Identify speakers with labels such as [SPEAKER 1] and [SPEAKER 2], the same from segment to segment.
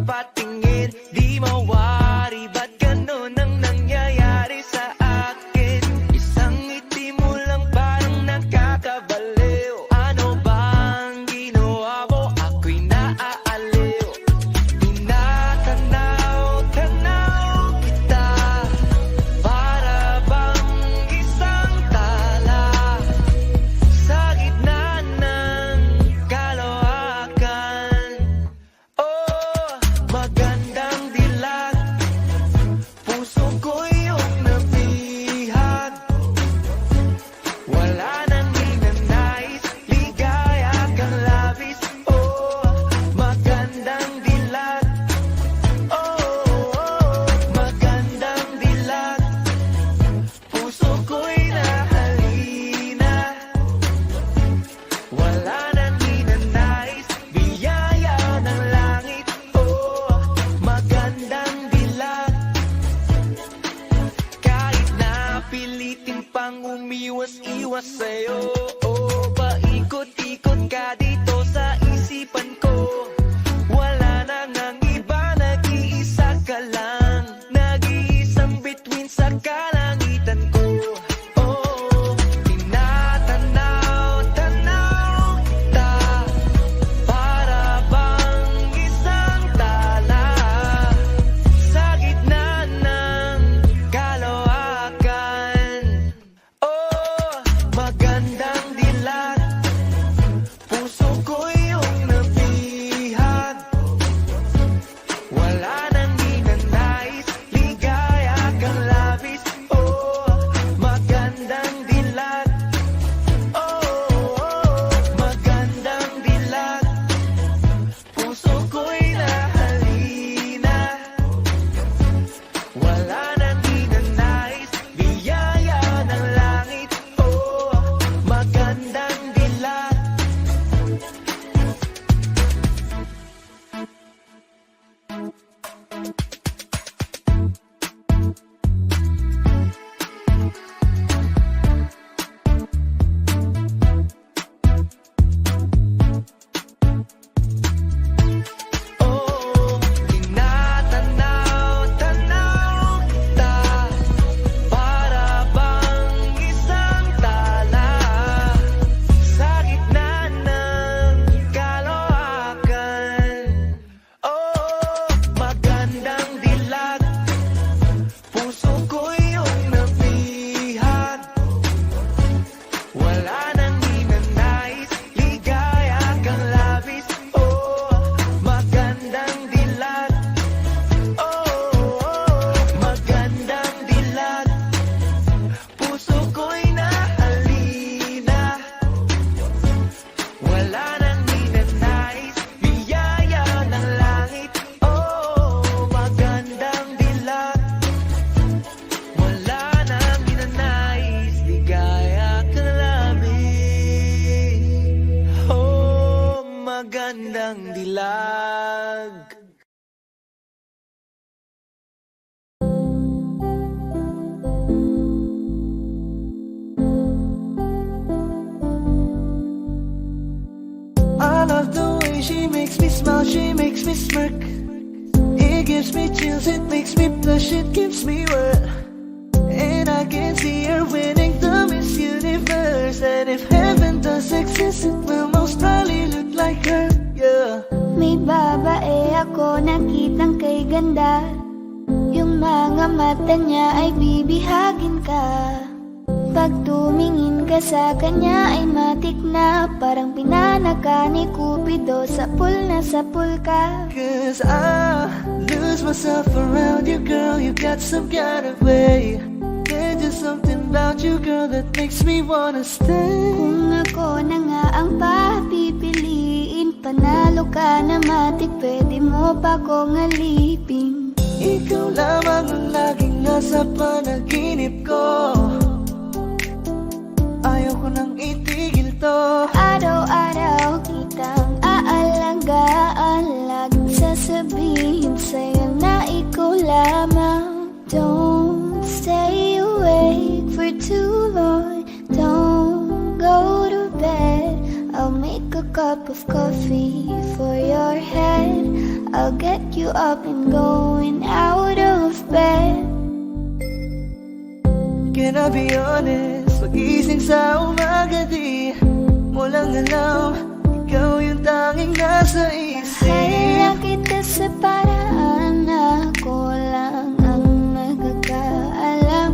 [SPEAKER 1] mapatingin. Di mawari, ba't ganun ang nangyayari sa akin? Isang ngiti mo lang parang nakakabaliw. Ano bang ginawa mo? Ako'y naaaliw. Tinatanaw-tanaw kita, para bang isang tala sa gitna ng kalawakan. Oh, magandang dilag, puso ko yung nabihag. Wala nang ninanais, ligaya kang labis. Oh, magandang dilag. Oh, magandang dilag, puso ko'y nahalina. Wala nang ninanais, biyaya ng langit. Oh, magandang dilag. Kahit na pilitin pang umiwas-iwas sa'yo, oh, paikot-ikot ka dito sa isipan ko. Wala nang ang iba, nag-iisa ka lang, nag-iisang bituin sa kalangitan ko. Oh, tinatanaw-tanaw kita, para bang isang tala sa gitna ng kalawakan. Oh, magandang dilag, puso ko yung nabihag. Wala nang ninanais, ligaya kang labis. Oh, magandang dilag. Oh, magandang dilag, puso ko'y nahalina. Wala nang ninanais, biyaya ng langit. Oh, magandang dilag. Oh, tinatanaw-tanaw kita, para bang isang tala sa gitna ng kalawakan. Oh, magandang dilag, puso ko yung nabihag. Wala nang ninanais, ligaya kang labis. Oh, magandang dilag. Oh, magandang dilag, puso ko'y nahalina. Wala nang ninanais, biyaya ng langit. Oh, magandang dilag. Wala nang ninanais, ligaya kang labis. Oh, magandang dilag. I love the way she makes me smile, she makes me smirk. It gives me chills, it makes me blush, it gives me wet. And I can see her winning the Miss Universe. And if heaven does exist, it will most probably look like her, yeah.
[SPEAKER 2] May babae ako nakitang kay ganda. Yung mga mata niya ay bibihagin ka. Pag tumingin ka sa kanya ay matik na, parang pinanaka ni Cupido, sapul na sapul ka.
[SPEAKER 1] Cause I lose myself around you, girl. You got some kind of way. There's just something about you, girl, that makes me wanna stay.
[SPEAKER 2] Kung ako na nga ang papipiliin, panalo ka na matik, pwede mo pa kong alipin.
[SPEAKER 1] Ikaw lamang ang laging nasa panaginip ko. Ayaw ko nang itigil to.
[SPEAKER 2] Araw-araw kitang aalagaan, laging sasabihin sa'yo na ikaw lamang. Don't stay awake for too long, don't go to bed. I'll make a cup of coffee for your head, I'll I'll get you up and going out of bed.
[SPEAKER 1] Can I be honest? Pagising sa umaga di mo lang alam, ikaw yung tanging nasa isip.
[SPEAKER 2] Kaya kita sa paraan na ako lang ang nagkakaalam.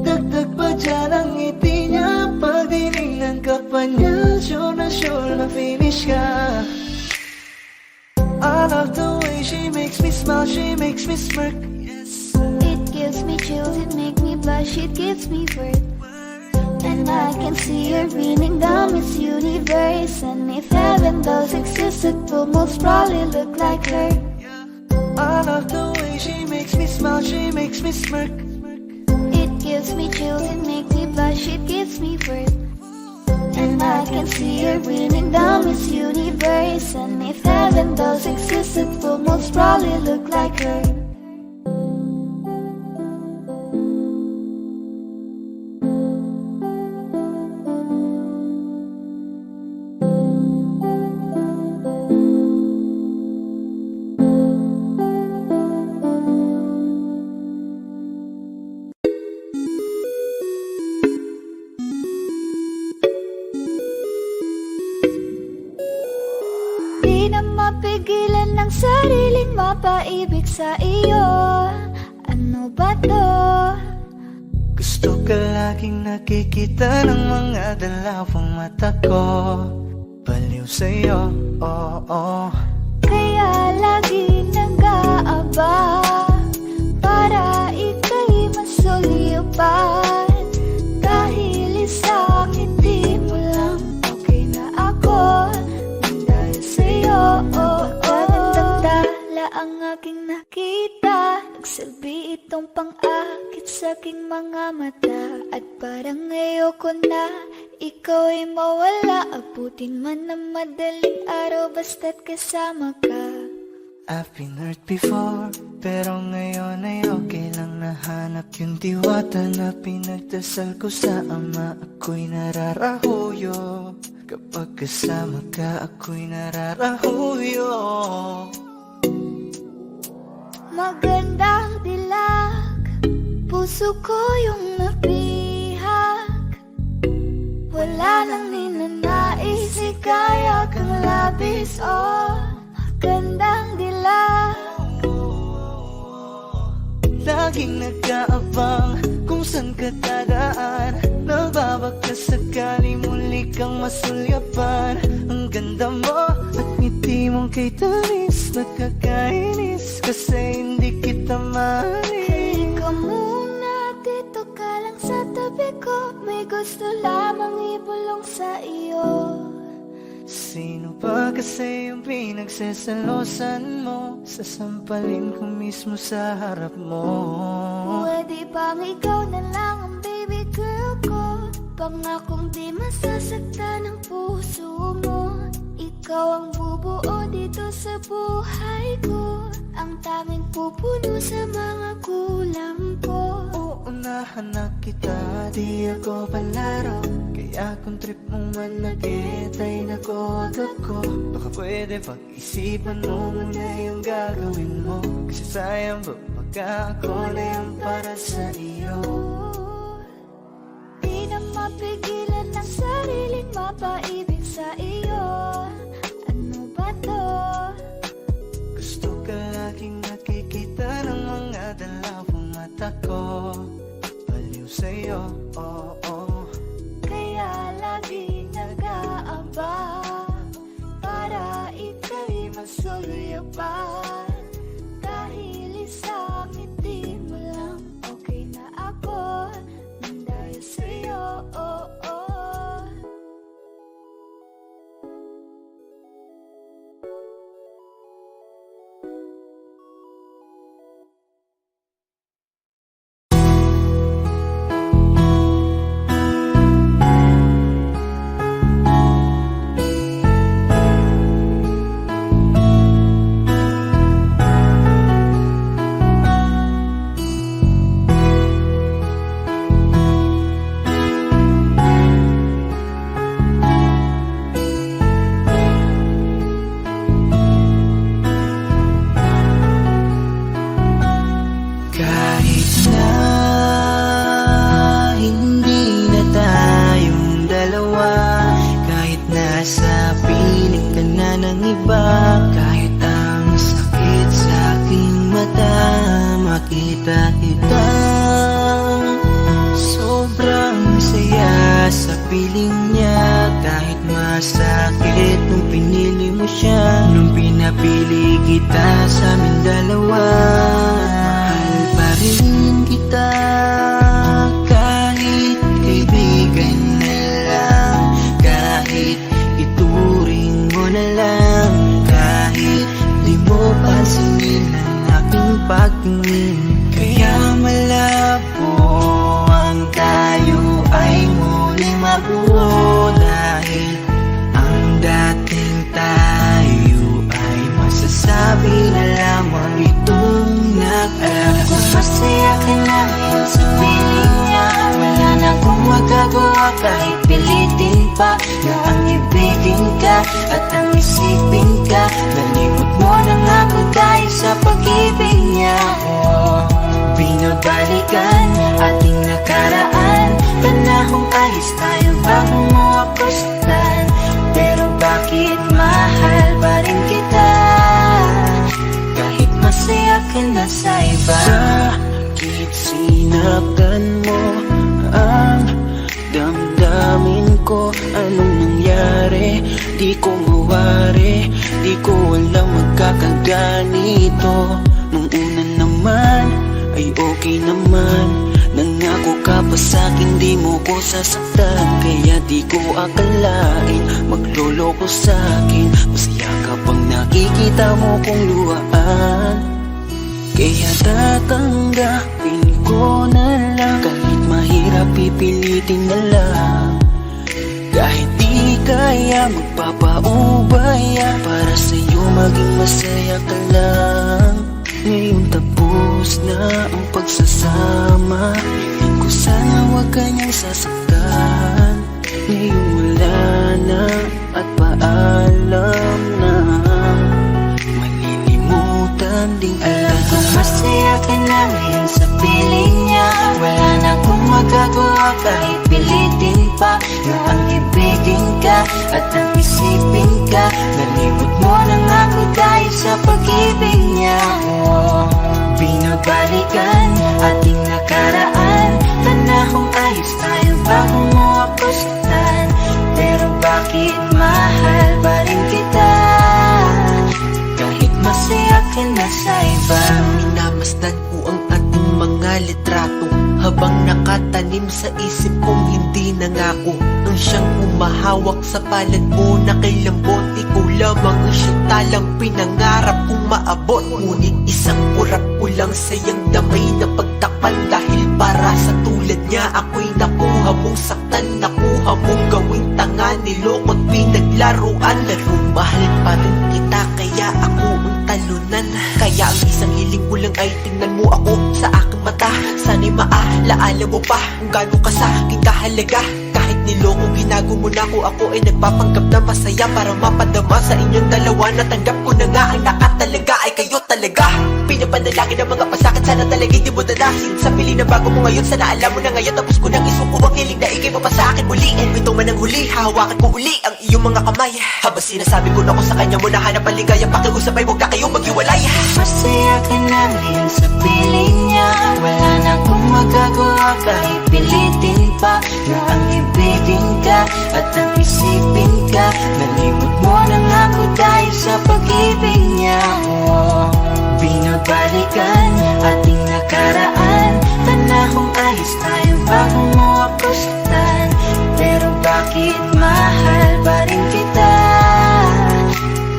[SPEAKER 1] Dagdag pa dyan ang ngiti niya, pag tinignan ka pa niya, sure na finish ka. I love the way she makes me smile, she makes me smirk. Yes.
[SPEAKER 2] It gives me chills, it makes me blush, it gives me worth. And I can see her reading down Miss Universe. And if heaven does exist, it will most probably look like her.
[SPEAKER 1] I love the way she makes me smile, she makes me smirk.
[SPEAKER 2] It gives me chills, it makes me blush, it gives me worth. And I can see her reading down Miss Universe. And if heaven does exist, it will most probably look like her. Di na mapigilan ng sariling mapaibig sa iyo. Ano ba to?
[SPEAKER 1] Gusto ka laging nakikita ng mga dalawang mata ko. Baliw sa'yo, oo.
[SPEAKER 2] Kaya lagi nag-aaba para ika'y masulyupan. Dahil isa'kin di mo lang okay na ako. Nang dahil sa'yo, magandang tala ang aking nakita. Nagsilbi itong pang-akit sa aking mga mata. At parang ayoko na ikaw ay mawala. Abutin man ng madaling araw basta't kasama ka.
[SPEAKER 1] I've been hurt before, pero ngayon ay okay lang. Nahanap yung diwata na pinagdasal ko sa ama. Ako'y nararahuyo, kapag kasama ka ako'y nararahuyo.
[SPEAKER 2] Magandang dilag, puso ko yung napihag. Wala nang ninanais, ikaya kang labis. Oh, magandang dilag.
[SPEAKER 1] Laging nag-aabang kung saan ka dadaan. Nagbabaka sakali muli kang masulyapan. Ang ganda mo at ngiti mong kay tamis. Nakakainis kasi hindi kita maalis.
[SPEAKER 2] Halika muna, dito ka lang sa tabi ko. May gusto lamang ibulong sa iyo.
[SPEAKER 1] Sino ba kasi yung pinagsasalosan mo? Sasampalin ko mismo sa harap mo.
[SPEAKER 2] Pwede bang ikaw na lang ang baby girl ko? Pangakong di masasaktan ang puso mo. Ikaw ang bubuo dito sa buhay ko. Ang tanging pupuno sa mga kulang ko.
[SPEAKER 1] Uunahan na kita, di ako palaro. Kaya kung trip mong manakit ay nakuwag ako. Baka pwede pag-isipan mo muna yung gagawin mo. Kasi sayang ba pagka ako na yung para sa iyo.
[SPEAKER 2] Di na mapigilan ng sariling mapaibig sa iyo. Ano ba to?
[SPEAKER 1] Gusto ka laging nakikita ng mga dalawang mata ko. Baliw sa'yo, oo.
[SPEAKER 2] Kaya lagi nag-aaba para ika'y masulyapan. Dahil isang ngiti mo lang okay na ako. Nang dahil sa'yo, oo.
[SPEAKER 1] Kahit ang sakit sa aking mata, makita kita. Sobrang saya sa piling niya, kahit masakit nung pinili mo siya. Nung pinapili kita sa amin dalawa, mahal pa rin kita. Kahit kaibigan na lang, kahit ituring mo na lang, kahit di mo pansinin ang aking pagtingin. Kaya malabo ang tayo ay muling mabuo, dahil ang dating tayo ay masasabi na lamang itong nag-alam ko. Masaya ka na ngayon sa piling niya, wala na akong magagawa kahit pilitin pa na ang ibigin ka at ang isipin ka. Nalimot mo na nga ako dahil sa pag-ibig niya. Binabalikan ating nakaraan, panahong ayos tayo bago mo ako saktan. Pero bakit mahal pa rin kita, kahit masaya ka na sa iba? Bakit sinaktan mo ang damdamin ko? Anong nangyari? Di ko mawari, di ko alam magkakaganito. Nung una naman ay okay naman, nangako ka pa sa'kin di mo ko sasaktan. Kaya di ko akalain magloloko sa'kin, masaya ka pang nakikita mo kong luhaan. Kaya tatanggapin ko na lang, kahit mahirap pipilitin na lang. Kahit di kaya magpapaubaya, para sa'yo maging masaya ka lang. Ngayon tapos na ang pagsasama, piling ko sana huwag kanyang sasaktan. Ngayon wala na at paalam na, malilimutan ding alam. Kung masaya ka na ngayon sa piling niya, wala na akong magagawa kahit pilitin pa na ang ibigin ka at ang isipin ka. Nalimot mo na nga ako dahil sa pag-ibig niya. Binabalikan ating nakaraan, panahong ayos tayo bago mo ako saktan. Pero bakit mahal pa rin kita, kahit masaya ka na sa iba? Minamasdan ko ang ating mga litrato, habang nakatanim sa isip kong hindi nangako. Ang siyang umahawak sa palad mo na kay lambot, ikaw lamang ang siyang talang pinangarap kong maabot. Ngunit isang kurap ko lang sayang damay na pagtakpan, dahil para sa tulad niya ako'y nakuha mong saktan, nakuha mong gawing tanga, niloko't pinaglaruan. Laro mahal pa rin kita, kaya ako ang talunan. Kaya ang isang hiling ko lang ay tingnan mo ako sa aking mata. Sana'y maalaala mo pa kung gaano ka sa aking kahalaga. Kahit niloko ginago mo na ako ay nagpapanggap na masaya para mapadama sa inyong dalawa. Natanggap ko na nga ang nakatalaga ay kayo talaga. Pinapanalangin ng mga pasakit, sana talaga hindi mo dadasin. Sa pili na bago mo ngayon, sana alam mo na ngayon. Tapos ko nang isuko ang hiling na ikay pa sa akin muli. And ito man ang huli, hahawakan ko uli ang iyong mga kamay. Habang sinasabi ko na ko sa kanya mo na hanap ang ligaya, pakiusap ay huwag na kayong maghiwalay. Masaya ka na ngayon sa piling niya, wala na akong magagawa kahit pilitin pa na ang ibigin ka at ang isipin ka. Nalimot mo na nga ako dahil sa pag-ibig niya. Binabalikan ating nakaraan, panahong ayos tayo bago mo ako saktan. Pero bakit mahal pa rin kita,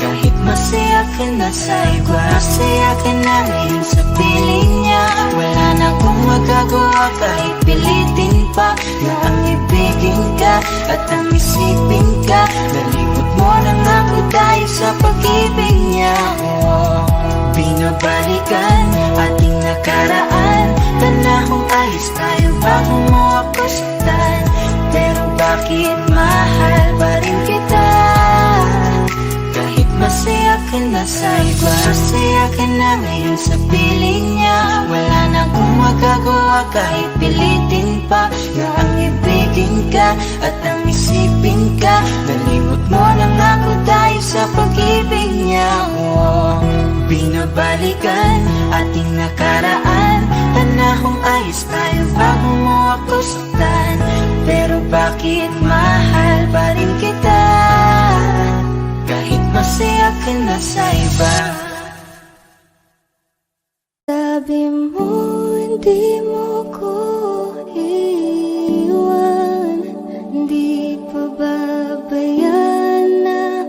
[SPEAKER 1] kahit masaya ka na sa iba? Masaya ka na ngayon sa piling niya, wala na akong magagawa kahit pilitin pa na ang ibigin ka at ang isipin ka. Nalimot mo na nga ako dahil sa pag-ibig niya. Binabalikan ating nakaraan, panahong ayos tayo bago mo ako saktan. Pero bakit mahal pa rin kita, kahit masaya ka na sa iba? Masaya ka na ngayon sa piling niya, wala na akong magagawa kahit pilitin pa na ang ibigin ka at ang isipin ka. Nalimot mo na nga ako dahil
[SPEAKER 3] sa pag-ibig niya. Binabalikan ating nakaraan, panahong ayos tayo bago mo ako saktan. Pero bakit mahal pa rin kita, kahit masaya ka na sa iba?
[SPEAKER 2] Sabi mo hindi mo ko iwan, hindi pa babayaan na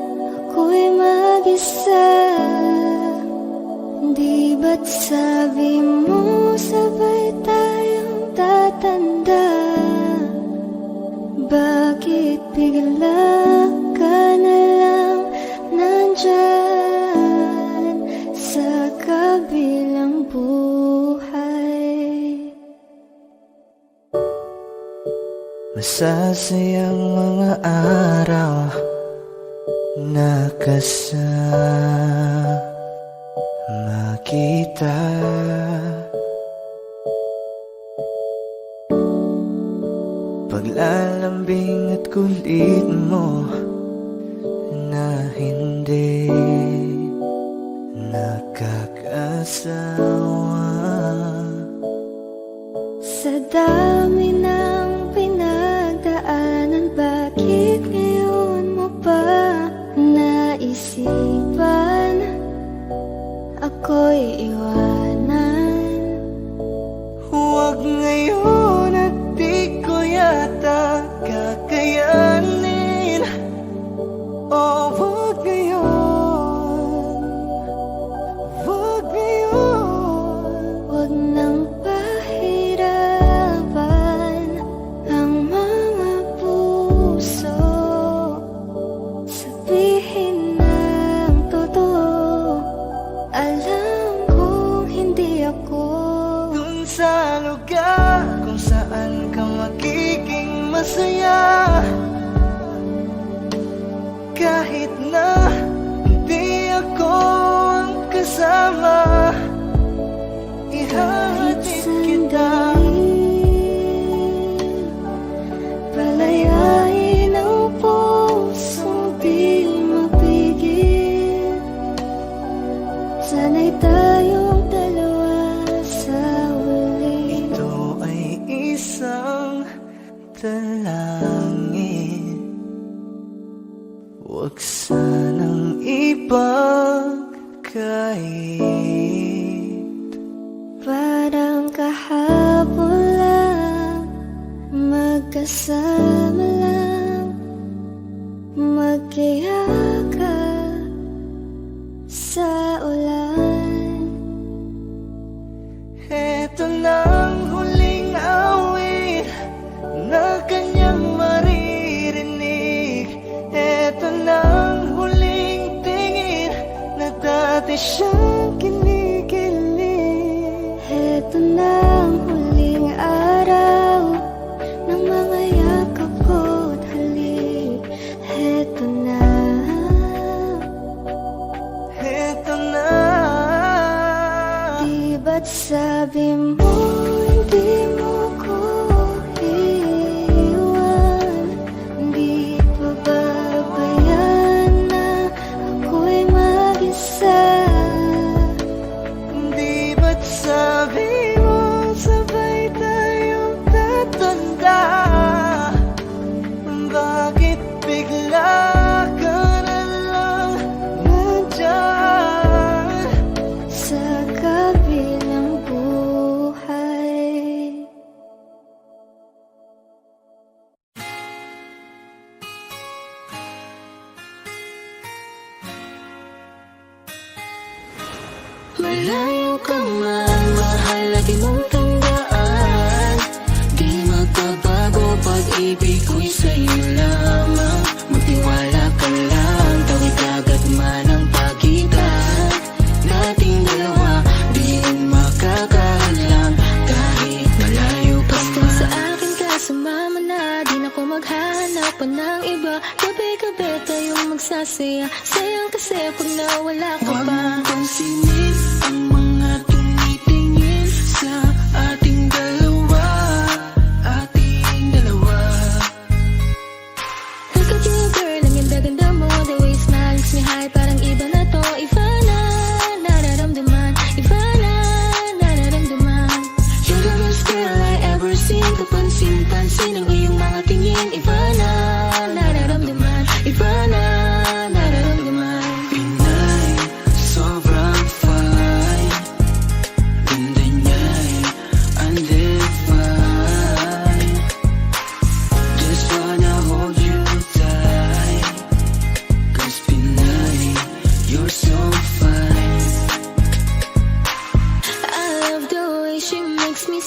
[SPEAKER 2] ako'y mag-isa. Di ba't sabi mo sabay tayong tatanda? Bakit bigla ka na lang nandyan sa kabilang buhay?
[SPEAKER 1] Masasayang mga araw na kasama kita. Paglalambing at kulit mo na hindi nakakasawa.
[SPEAKER 2] Sa dami ng pinagdaanan, bakit ngayon mo pa naisipan ako'y iwanan?
[SPEAKER 1] Huwag ngayon at di ko yata kakayanin. Oh, huwag ngayon, huwag ngayon.
[SPEAKER 2] Huwag nang pahirapan ang mga puso. Sabihin ng totoo, alam kong hindi ako
[SPEAKER 1] Dun sa lugar kung saan ka magiging masaya, kahit na hindi ako ang kasama, ihahatid kita.
[SPEAKER 2] palayain ang pusong di mapigil. Sana'y tayong dalawa sa huli.
[SPEAKER 1] Ito ay isang dalangin, huwag sanang ipagkait.
[SPEAKER 2] Parang kahapon lang, magkasama lang, magkayakap sa ulan.
[SPEAKER 1] Eto ng huling awit na kanyang maririnig. Eto ng huling tingin na dati siyang kinikilig.
[SPEAKER 2] Heto na ang huling araw ng mga yakap ko't halik. Heto na.
[SPEAKER 1] Eto na.
[SPEAKER 2] Di ba't sabi mo hindi mo ko iwan, di pa babayaan na ako'y mag-isa?
[SPEAKER 1] Di ba't sabi mo sabay tayong tatanda? Bakit bigla ka na lang nandyan
[SPEAKER 2] Sa kabilang buhay.
[SPEAKER 3] Malayo ka man, mahal na di mong tandaan. Di magbabago, pag-ibig ko'y sa'yo lamang. Magtiwala ka lang, tawid agad man ang pagitan nating dalawa, di makakahadlang kahit malayo ka
[SPEAKER 2] Basta
[SPEAKER 3] man.
[SPEAKER 2] sa akin ka sumama na, di na ko maghanap pa ng iba. Gabi-gabi tayong magsasaya, sayang kasi pag nawala ka
[SPEAKER 3] Huwag
[SPEAKER 2] pa.
[SPEAKER 3] mong pansinin ang mga tumitingin sa ating dalawa, ating dalawa.
[SPEAKER 2] Look at you girl, ang ganda-ganda mo. The way you smile makes me high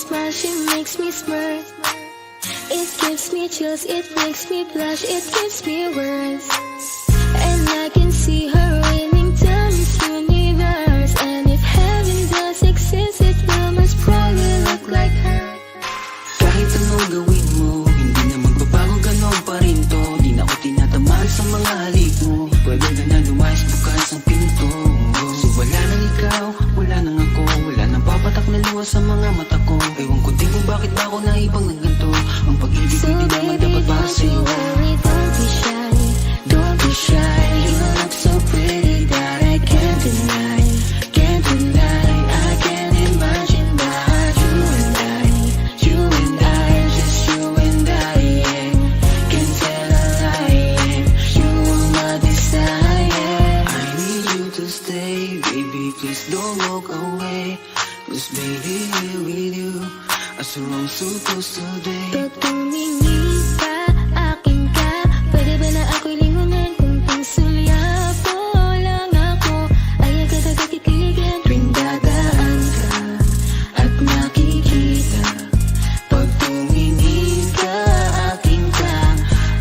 [SPEAKER 2] smile, she makes me smirk. It gives me chills, it makes me blush, it gives me words. And I can see her winning to Miss Universe. And if heaven does exist, it will most probably look like her.
[SPEAKER 4] Kahit anong gawin mo, hindi na magbabago, ganon pa rin to. Di na ako tinatamaan sa mga halik mo. Pwede ka na lumayas, bukas ang pinto. So wala nang ikaw, wala nang ako, wala nang papatak na luha sa mga mata ko. Ewan ko din kung bakit ba ako naibang ng ganito. Ang pag-ibig
[SPEAKER 2] So
[SPEAKER 4] hindi naman
[SPEAKER 2] baby,
[SPEAKER 4] dapat para
[SPEAKER 2] don't you
[SPEAKER 4] sa'yo.
[SPEAKER 2] worry, don't be shy.
[SPEAKER 4] Don't be shy, you look so pretty that I can't deny, can't deny. I can't imagine but you and I, just you and I, yeah. Can't tell a lie, yeah. You are my desire. I need you to stay, baby, please don't walk away. 'Cause baby, here with you, as I'm supposed to be.
[SPEAKER 2] Pag tumingin ka, akin ka, pwede ba na ako'y lingunan? Kung pangsulya po lang ako, ay agad-agad kikiligan.
[SPEAKER 4] Tuwing dadaan ka at nakikita, pag tumingin ka, akin ka,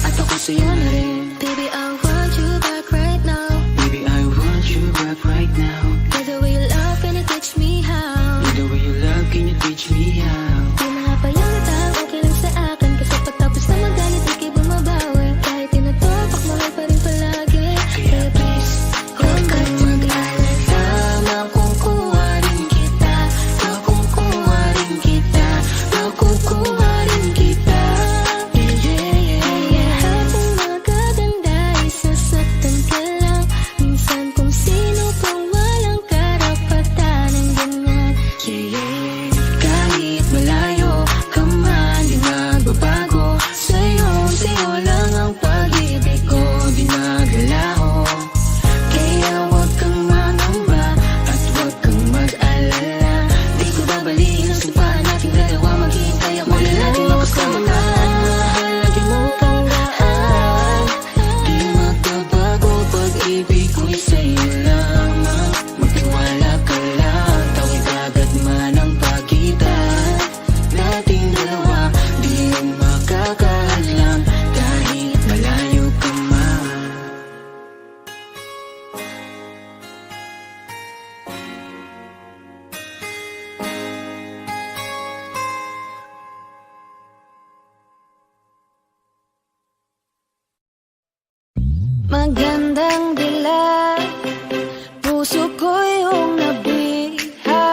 [SPEAKER 4] at ako sa'yo na rin.
[SPEAKER 2] Baby, I want you back right now.
[SPEAKER 4] Baby, I want you back right now.
[SPEAKER 2] By the way you love, can you teach me how?
[SPEAKER 4] The way you love, can you teach me how?
[SPEAKER 2] Di mga payata, okay lang sa akin. Kasi pagtapos na magalit, ikay bumabawi. Kahit tinatopak, mahal pa rin palagi. Kaya please, huwag ka mag-alala.
[SPEAKER 4] Makukuha rin kita, makukuha rin kita, makukuha rin kita. Yeah, yeah, yeah, yeah.
[SPEAKER 2] Lahat ng magaganda ay sasaktan ka lang. Minsan kung sino pang walang karapatan ng ganyan.
[SPEAKER 4] Yeah, yeah, yeah. Kahit malayo ka man, di magbabago. Sa'yo lang ang pag-ibig ko, di nagalaho. Kaya huwag kang mangamba at huwag kang mag-alala. Di ko babaliin ang sumpaan nating dalawa. Maghihintay ako na natin makasama ka. Mahal lagi mong tandaan, di magbabago pag-ibig ko'y sa'yo lamang. Magtiwala ka lang, tawid agad man ang pagitan nating dalawa. Di yun makakahadlang kahit malayo ka man.
[SPEAKER 2] Magandang dilag, puso ko yung nabiha.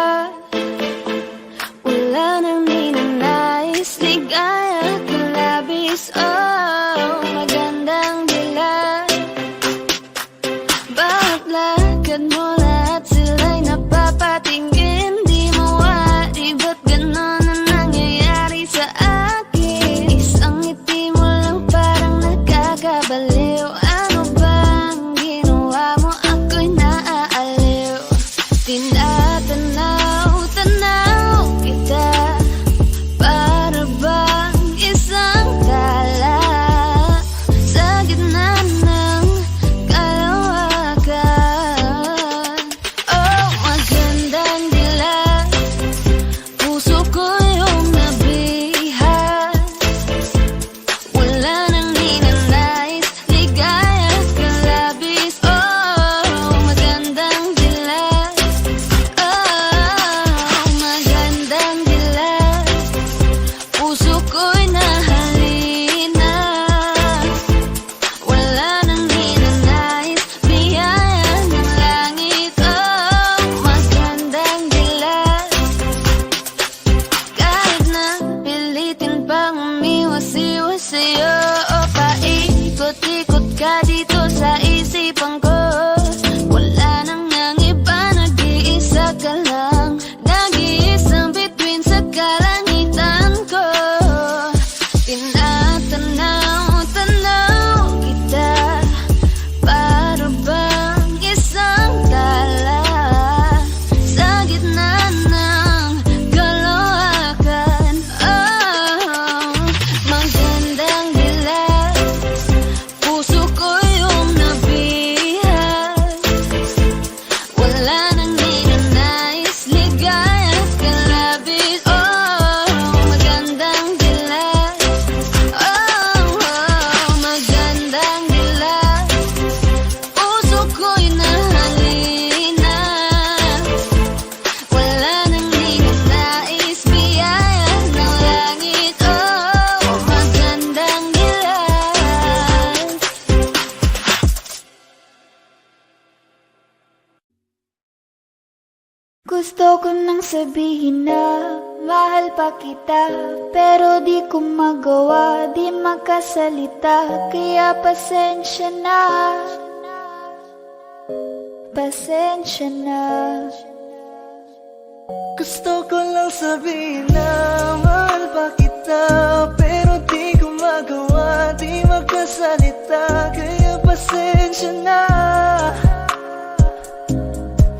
[SPEAKER 2] Wala nang ninanais, ligaya at labis. Oh, magandang dilag, bawat lakad mo lahat sila'y napapatingin. Di mawari, ba't ganon ang nangyayari sa akin? Isang ngiti mo lang parang nagkakabaliw. Ano bang ginawa mo? Ako'y naaaliw. Tinatanaw kita, para bang isang tala sa gitna ng kalawakan. Oh, magandang dilag. Gusto ko nang sabihin na mahal pa kita, pero di ko magawa, di makasalita. Kaya pasensya na, pasensya na.
[SPEAKER 1] Gusto ko lang sabihin na mahal pa kita, pero di ko magawa, di makasalita. Kaya pasensya na,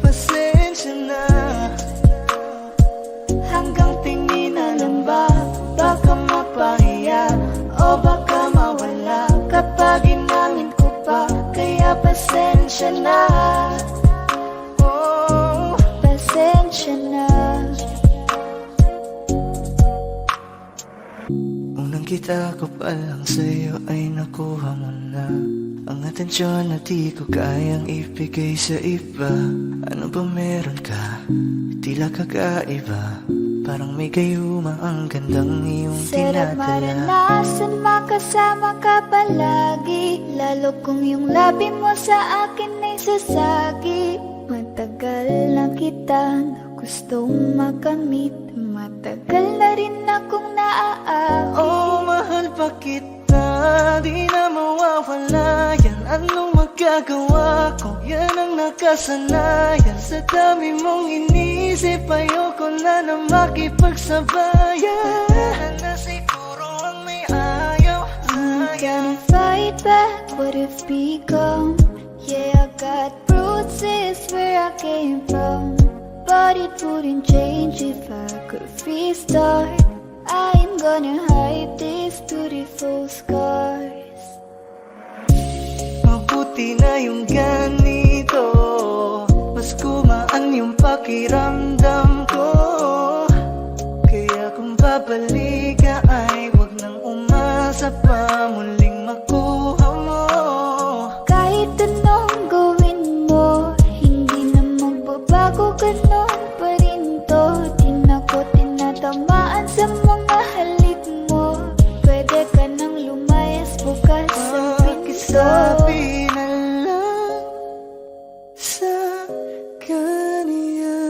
[SPEAKER 1] pasensya na. Hanggang tingin na lang ba, baka mapahiya o baka mawala kapag inangin ko pa. Kaya pasensya na, oh,
[SPEAKER 2] Pasensya na.
[SPEAKER 1] unang kita ko pa lang sa'yo ay nakuha mo na ang atensyon na di ko kayang ibigay sa iba. Ano ba meron ka? Tila kakaiba, parang may gayuma ang gandang iyong
[SPEAKER 2] Sarap
[SPEAKER 1] tinatala.
[SPEAKER 2] maranasan makasama ka palagi, lalo kung yung labi mo sa akin ay sasagi. Matagal na kita na gustong makamit, matagal na rin akong naaakit.
[SPEAKER 1] Oh, mahal pa kita, di na mawawala yan. Anong magagawa ko? Yan ang nakasanayan. Sa dami mong inisip, ayoko na makipagsabayan. Na siguro ang may ayaw.
[SPEAKER 2] Gonna fight back what it's become. Yeah, I got bruises where I came from, but it wouldn't change if I could restart. I ain't gonna hide these beautiful scars.
[SPEAKER 1] Mabuti na yung ganito, mas gumaan yung pakiramdam ko. Kaya kung babalik ka ay wag nang umasa pa muling makuha mo.
[SPEAKER 2] Kahit anong gawin mo, hindi na magbabago, ganon pa rin to. Di na ko tinatamaan sa mga halik mo. Pwede ka nang lumayas, bukas ang pinto.
[SPEAKER 1] Pakisabi na lang sa kanya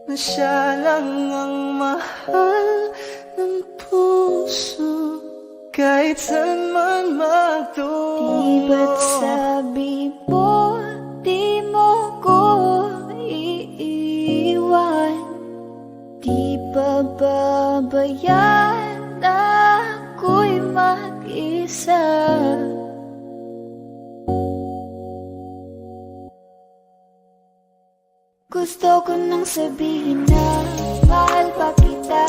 [SPEAKER 1] na siya lang ang mahal ng puso, kahit saan man magtungo.
[SPEAKER 2] Di ba't sabi mo, di mo ko iiwan? Di ba babayaan ako'y mag-isa? Gusto ko nang sabihin na mahal pa kita,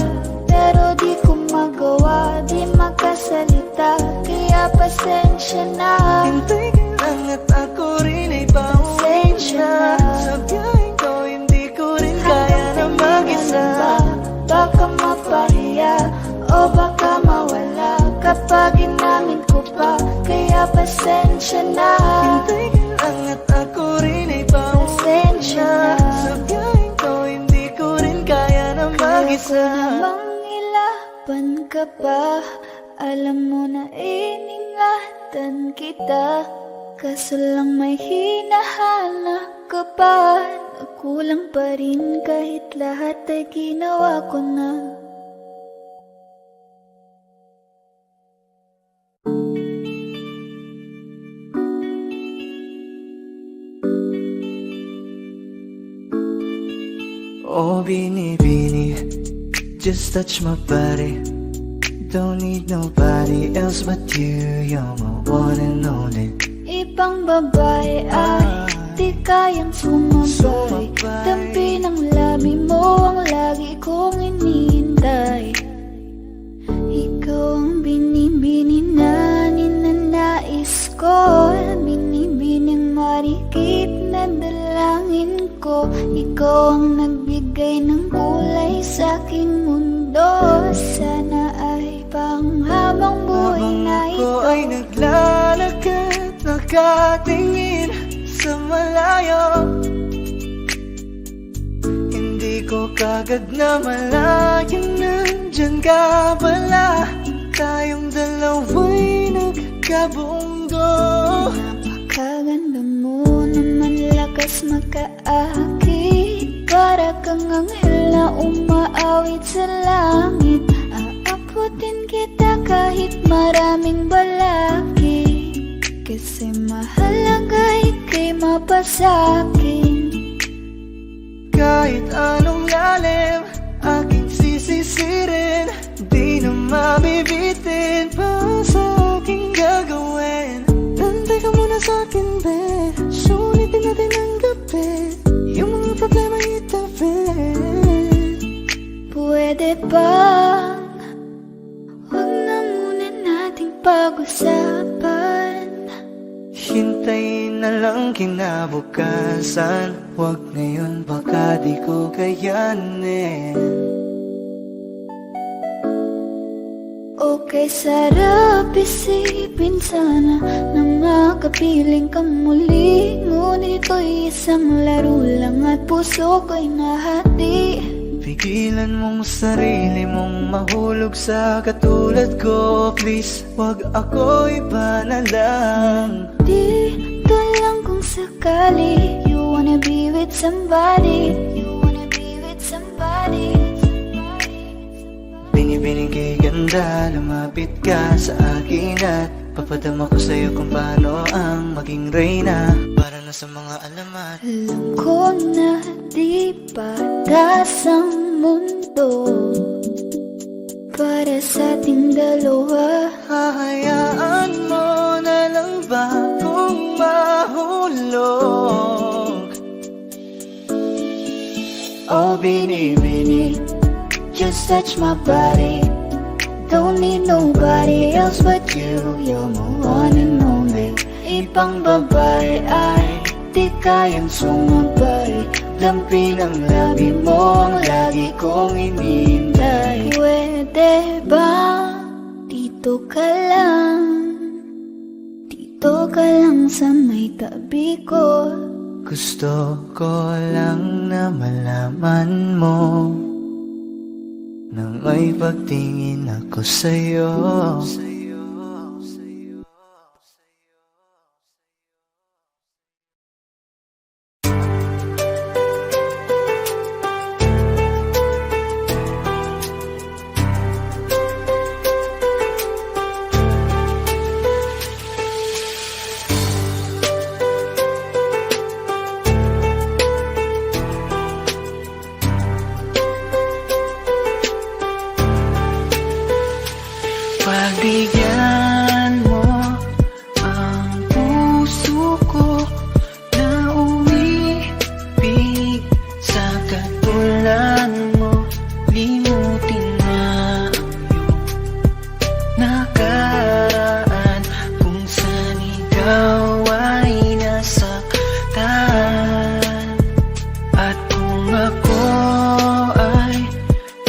[SPEAKER 2] pero di ko magawa, di makasalita. Kaya pasensya na,
[SPEAKER 1] Hintay ka lang at ako rin ay pauwi na. Sa biyaheng ko hindi ko rin kaya na mag-isa.
[SPEAKER 2] baka mapahiya o baka mawala kapag inamin ko pa. Kaya pasensya na,
[SPEAKER 1] Hintay ka lang at ako rin ay pauwi
[SPEAKER 2] pasensya
[SPEAKER 1] na.
[SPEAKER 2] na.
[SPEAKER 1] Sa biyaheng ko hindi ko rin kaya na mag-isa.
[SPEAKER 2] Namang ilaban ka pa, alam mo na iningatan kita. Kaso lang may hinahanap ka pa, nakulang pa rin kahit lahat ay ginawa ko na.
[SPEAKER 1] Oh, Bini, just touch my body. Don't need nobody else but you. You're my one and only.
[SPEAKER 2] Ibang babae ay di kayang sumabay. Dampi ng labi mo ang lagi kong iniintay. Ikaw ang binibini na ninanais ko, binibining marikit na dalangin ko. Ikaw ang nagbigay ng kulay sa aking mundo. Sana ay panghabang buhay na
[SPEAKER 1] Habang ako
[SPEAKER 2] ito.
[SPEAKER 1] ay naglalakad, nakatingin sa malayo, hindi ko kagad na malayan nandyan ka pala. Tayong dalawa'y nagkabunggo.
[SPEAKER 2] Napakaganda mo naman, lakas makaakit. kang anghel na umaawit sa langit. Aabutin kita kahit maraming balakid, kasi mahalaga ika'y mapasakin.
[SPEAKER 1] Kahit anong lalim aking sisisirin, di na mabibitin pa sa aking gagawin. Nantay ka muna sa'kin, be, sulitin natin ang gabi, yung mga problema itabi.
[SPEAKER 2] Pwede bang huwag na muna nating pag-usapan?
[SPEAKER 1] Hintayin na lang kinabukasan, wag ngayon baka di ko kayanin.
[SPEAKER 2] Okay, sarap isipin sana na makapiling ka muli, ngunit ito'y isang laro lang at puso ko'y nahati.
[SPEAKER 1] Pigilan mong sarili mong mahulog sa katulad ko, please, wag ako iba na lang.
[SPEAKER 2] Dito lang kung sakali you wanna be with somebody, you wanna be with somebody.
[SPEAKER 1] Binibining kay ganda, lumapit ka sa akin at papadama ko sa'yo kung paano ang maging reyna, para na sa mga alamat.
[SPEAKER 2] Alam ko na di patas ang mundo para sa ating dalawa.
[SPEAKER 1] Hahayaan mo na lang ba kung mahulog?
[SPEAKER 2] Oh, bini, just touch my body. Don't need nobody else but you. You're my one and only. Ibang babae ay di kayang sumabay. Dampi ng labi mo, lagi kong inihintay. Pwede ba dito ka lang? Dito ka lang sa may tabi ko.
[SPEAKER 1] Gusto ko lang na malaman mo na may pagtingin ako sa'yo. Pagbigyan mo ang puso ko na umibig sa katulad mo. Limutin na ang iyong nakaraan kung saan ikaw ay nasaktan. At kung ako ay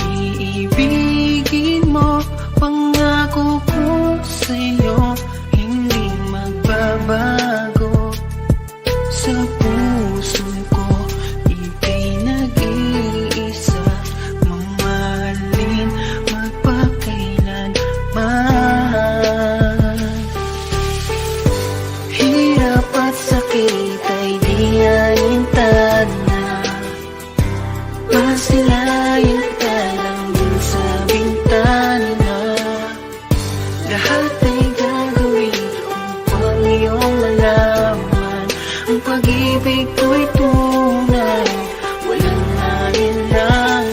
[SPEAKER 1] iibigin mo, pangako ko sa'yo, hindi magbabago. Sa puso ko, ika'y nag-iisa, mamahalin magpakailanman. Hirap at sakit ay di anintad na, masilayan ka lang din sa bintana. Lahat ay gagawin upang iyong malaman ang pag-ibig ko'y tunay, walang alinlangan.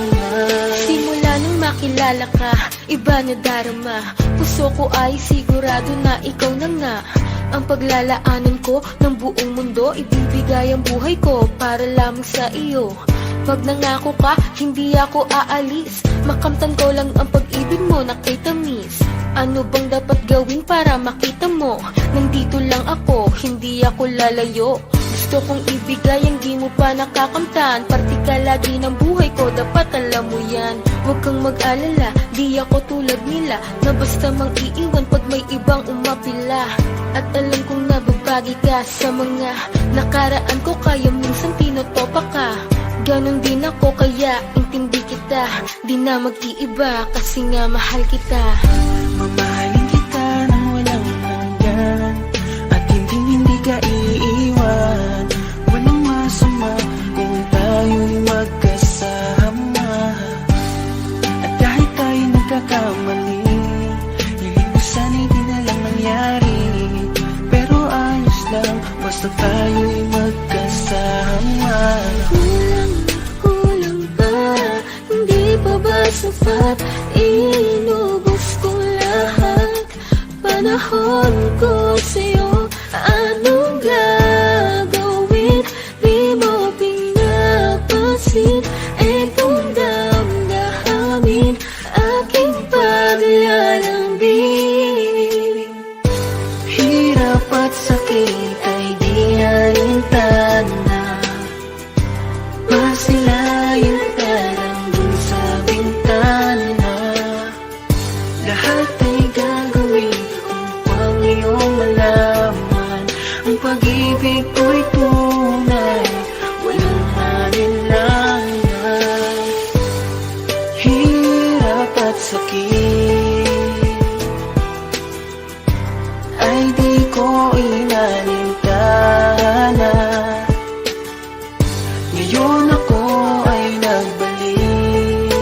[SPEAKER 5] Simula nang makilala ka, iba na darama. Puso ko ay sigurado na ikaw na nga ang paglalaanan ko ng buong mundo. Ibibigay ang buhay ko para lamang sa iyo. Pag nangako ka, hindi ako aalis. Makamtan ko lang ang pag-ibig mo na kay tamis. Ano bang dapat gawin para makita mo? Nandito lang ako, hindi ako lalayo. Gusto kong ibigay ang di mo pa nakakamtan. Parte ka lagi ng buhay ko, dapat alam mo yan. Huwag kang mag-alala, di ako tulad nila na basta mang iiwan pag may ibang umapila. At alam kong nababagi ka sa mga nakaraan ko, kaya minsan tinotopa ka. Ganon din ako, kaya intindi kita. Di na mag-iiba kasi nga mahal kita.
[SPEAKER 1] Mamahalin kita nang walang hanggan, at hindi ka iiwan. Walang masama kung tayo'y magkasama.
[SPEAKER 5] sapat. Inubos ko lahat panahon ko sa'yo. Anong gagawin? Di mo pinapansin itong damdamin, aking paglalambing.
[SPEAKER 3] Hirap at sakit ay di alintana, masilayan ka lang dun sa bintana. Lahat ay gagawin upang iyong malaman ang pag-ibig ko'y tunay, walang alinlangan. Hirap at sakit ay di ko inalintana. Ngayon ako ay nagbalik,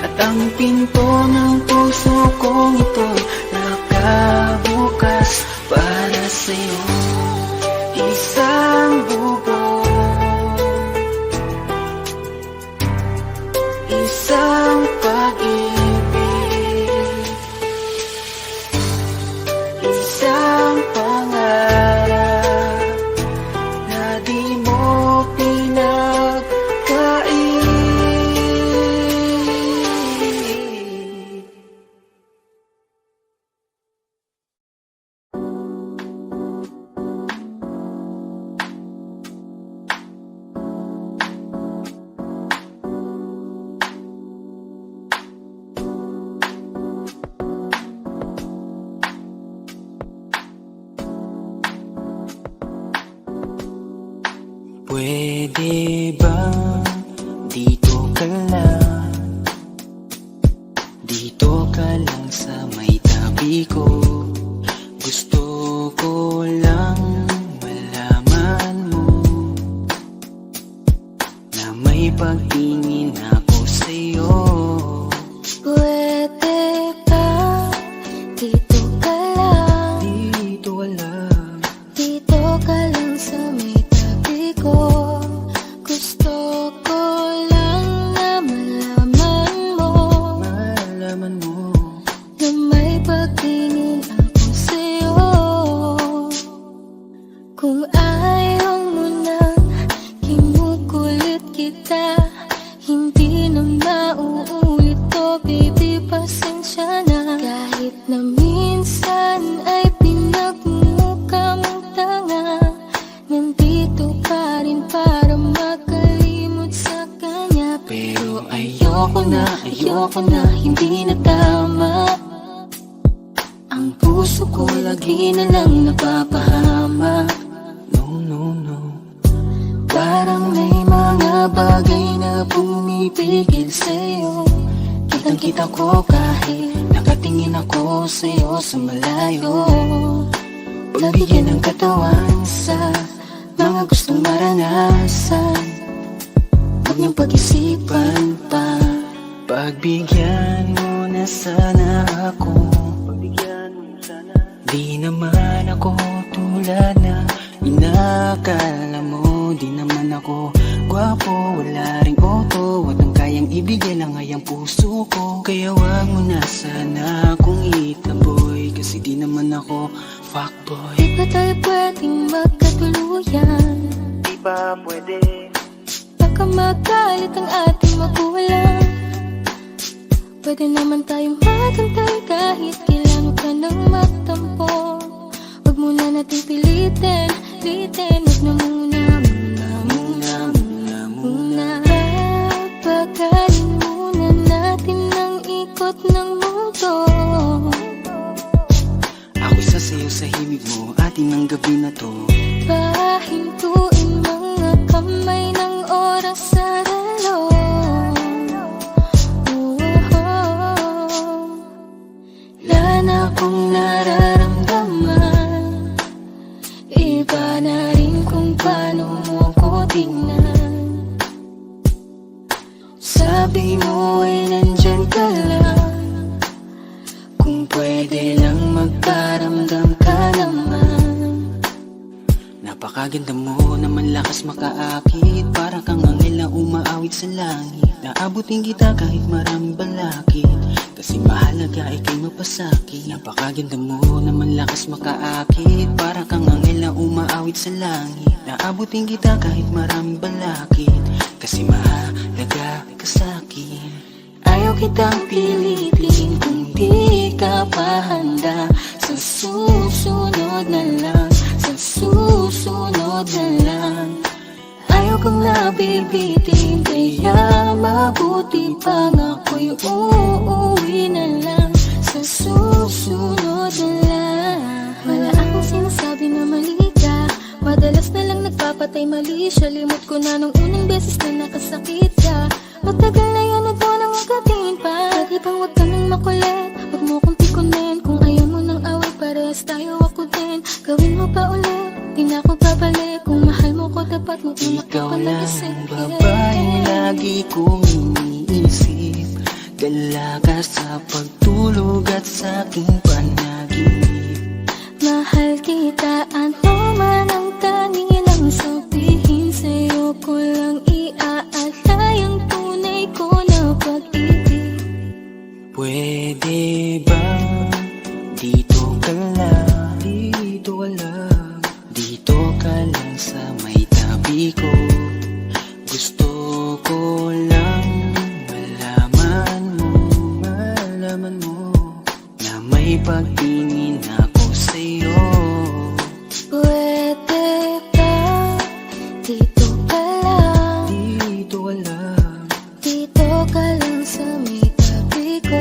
[SPEAKER 3] at ang pinto ng puso kong ito nakabukas para sa'yo. Isang bubong, isang pag-ibig, isang pangarap na di mo pinagkait. Pwede ba dito ka lang? Dito ka lang sa may tabi ko. Gusto ko lang malaman mo na may pagtingin ako sa'yo.
[SPEAKER 2] Pwede ba dito ka lang?
[SPEAKER 3] Dito ka lang.
[SPEAKER 2] Dito ka lang sa may tabi ko. Gusto ko lang na malaman mo na may pagtingin ako sa'yo. Kung ayaw mo nang kinukulit kita, hindi na mauulit to, baby, pasensya na. Kahit na minsan ay pinagmumukha mong tanga, nandito pa rin para makalimot sa kanya.
[SPEAKER 3] Pero ayoko na, hindi na tama. Ang puso ko lagi na lang napapahama. No. Parang may mga bagay na pumipigil sa'yo. Kitang-kita ko kahit nakatingin ako sa'yo sa malayo. Pagbigyan ng katawan sa mga gustong maranasan, huwag niyong pag-isipan pa. Pagbigyan mo na sana ako. Di naman ako tulad na inakala mo. Di naman ako gwapo, wala ring auto, at ang kayang ibigay lang ay ang puso ko. Kaya wag mo na sana akong itaboy, kasi di naman ako fuckboy.
[SPEAKER 2] Di ba tayo pwedeng magkatuluyan?
[SPEAKER 3] Di ba pwede?
[SPEAKER 2] Baka magalit ang ating magulang. Pwede naman tayong magantay kahit kailan ka nang magtampo. Huwag muna natin pilitin, huwag na muna. Papagalin muna natin ang ikot ng mundo.
[SPEAKER 3] Ako'y sasayaw sa himig mo, atin ang gabi na to.
[SPEAKER 2] Pahintuin mga kamay ng oras sa relo.
[SPEAKER 3] Wala na akong nararamdaman, iba na rin kung paano mo ko tingnan. Sabi mo ay nandyan ka lang, kung pwede lang magparamdam ka naman. Napakaganda mo naman
[SPEAKER 4] lakas makaakit, para kang anghel na umaawit sa langit. Naabutin kita kahit maraming balakid, kasi mahalaga ika'y mapasakit. Napakaganda mo naman, lakas makaakit, para kang anghel na umaawit sa langit. Naabutin kita kahit maraming balakid, kasi mahalaga ka sa'kin. Ayaw kitang pilitin kung di ka pa handa. Sa susunod na lang, sa susunod na lang. Ayaw kang nabibitin, kaya mabuti pang ako'y uuwi na lang. Sa susunod na lang.
[SPEAKER 5] Wala akong sinasabi na mali ka, madalas na lang nagpapatay mali siya. Limot ko na nung unang beses na nakasakit ka. Matagal na yan na doon ang magatingin pa. Lagi bang huwag ka nang makulit, huwag mo kong pikunin. Kung ayaw mo ng away, parehas tayo ako din. Gawin mo pa ulit, di na ako babalik. Kung mahal mo ko, dapat mo unak
[SPEAKER 4] Ikaw
[SPEAKER 5] ko
[SPEAKER 4] lang
[SPEAKER 5] isip.
[SPEAKER 4] babae, lagi kong iniisip. Dalaga sa pagtulog at sa aking panaginip.
[SPEAKER 5] Mahal kita, ano man ang kanilang sabihin. Sa'yo ko lang iaalay ang tunay ko na pag-ibig.
[SPEAKER 4] Pwede bang dito ka lang, dito ka lang, dito ka lang sa may tabi ko. Gusto ko lang malaman mo na may pagtingin ako sa'yo.
[SPEAKER 5] Pwede ba dito ka lang,
[SPEAKER 4] Dito ka lang,
[SPEAKER 5] dito ka lang sa may tabi ko.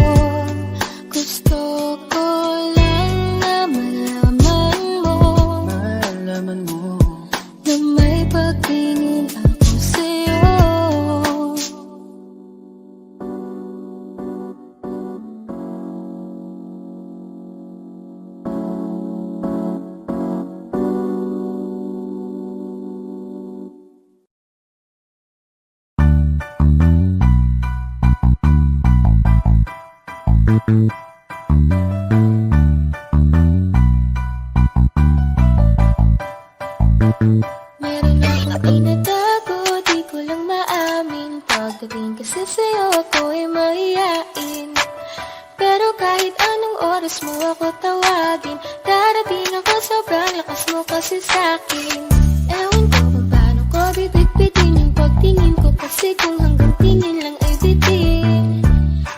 [SPEAKER 5] Gusto ko lang na
[SPEAKER 4] malaman mo
[SPEAKER 5] na may pagtingin ako sa'yo. Meron akong tinatago, di ko lang maamin. Pagdating kasi sa'yo, ako'y mahiyain. Pero kahit anong oras mo ako tawagin, darating ako, sobrang lakas mo kasi sa'kin. Ewan ko kung paano ko bibig-bitin yung pagtingin ko, kasi kung hanggang tingin lang ay bitin.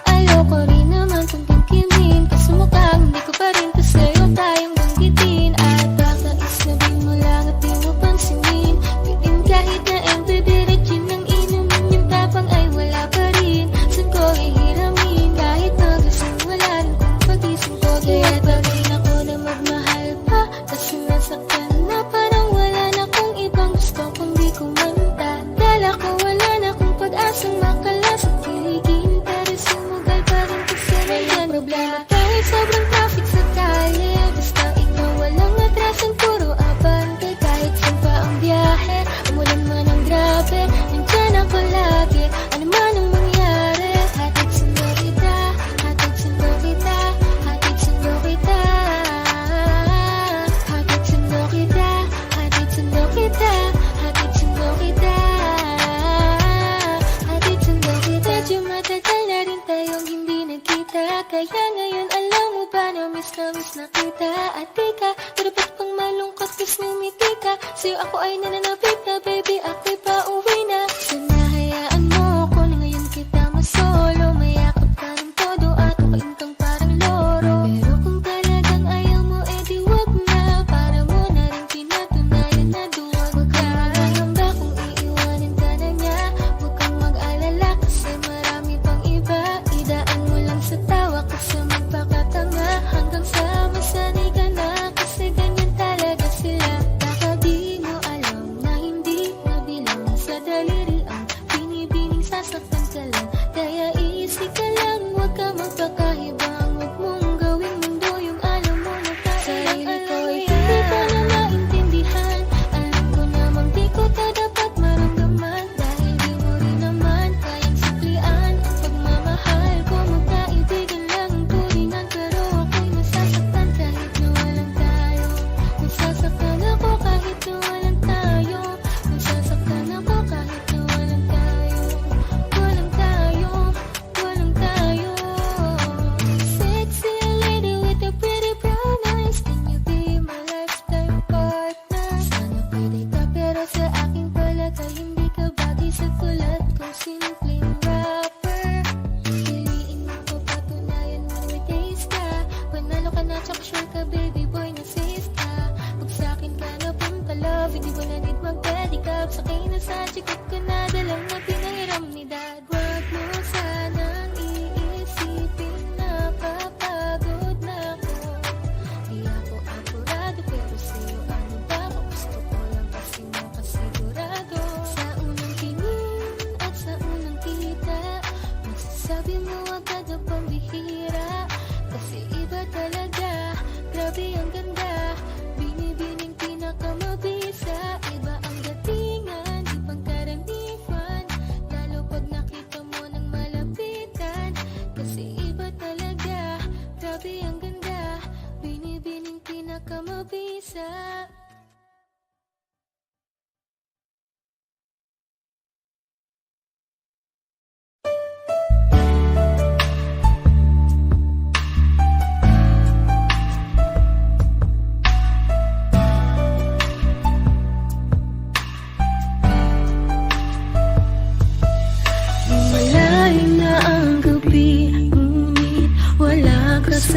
[SPEAKER 5] Ayoko rin naman kung kimkimin, kaso mukhang hindi ko pa rin to sa'yo tayong banggitin. At baka isnabing mo lang at di mo pansinin, pitin kahit na MBB gin ng inumin, yung tapang ay wala pa rin. Saan ko ihiramin, kahit magasing wala rin kung pagising ko. Kaya tawin ako na magmahal pa, kasi nasaktan na parang wala na kung ibang gusto kundi kumanta. Dala ko wala na kung pag-asang makalas at kiligin, pero sumugal pa rin kasi walang problema. Kahit sobrang traffic sa kalye, basta ikaw walang atrasan, puro abante. Kahit saan pa ang biyahe, umulan man ang grabe, nandyan ako lagi, ano man ang mangyari. Hatid sundo kita, hatid sundo kita, hatid sundo kita. Hatid sundo kita, hatid sundo kita, hatid sundo kita. Hatid sundo kita. Medyo matagal na rin tayong hindi nagkita, kaya ngayon alam mo ba na miss na kita. At di ka, dapat pang malungkot bis ngumiti ka. Sa'yo ako ay nananapit na, baby, ako'y pauwi na. Sana hayaan mo ko na ngayon kita masolo, mayakap ka ng todo at ukain kang parang loro. Pero kung talagang ayaw mo, edi wag na, para mo na rin pinatunayan na duwag. Huwag ka magamba kung iiwanan ka na niya, huwag kang mag-alala kasi marami pang iba. Idaan mo lang sa tawa kasi magpakatanga, hanggang sa masanay ka na, kasi ganyan talaga sila. Baka di mo alam na hindi nabilang sa daliri ang binibining sasaktan ka lang. Kaya easy ka lang, huwag ka magpakahibang, huwag mong gawing mundo yung alam mo na sarili ko'y hindi ko na maintindihan. Alam ko namang di ko to dapat maramdaman, dahil di mo rin naman kayang suklian ang pagmamahal ko. Magkaibigan lang ang tulingan, pero ako'y nasasaktan kahit na walang tayo. Nasasaktan ako kahit na walang tayo.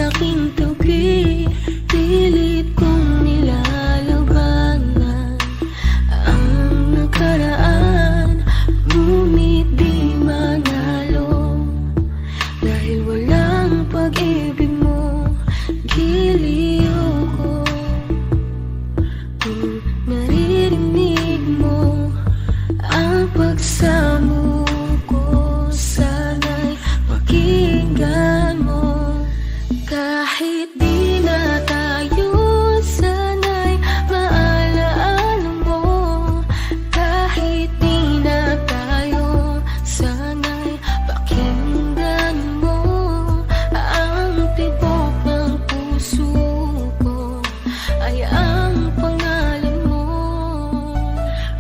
[SPEAKER 5] aking tugi, pilit kong nilalabanan ang nakaraan, ngunit di manalo. Dahil walang pag-ibig mo, giliw ko. Kung naririnig mo ang pagsamo ko, sana'y pakinggan mo. Kahit di na tayo, sana'y maalaala mo. Kahit di na tayo, sana'y pakinggan mo. Ang tibok ng puso ko ay ang pangalan mo.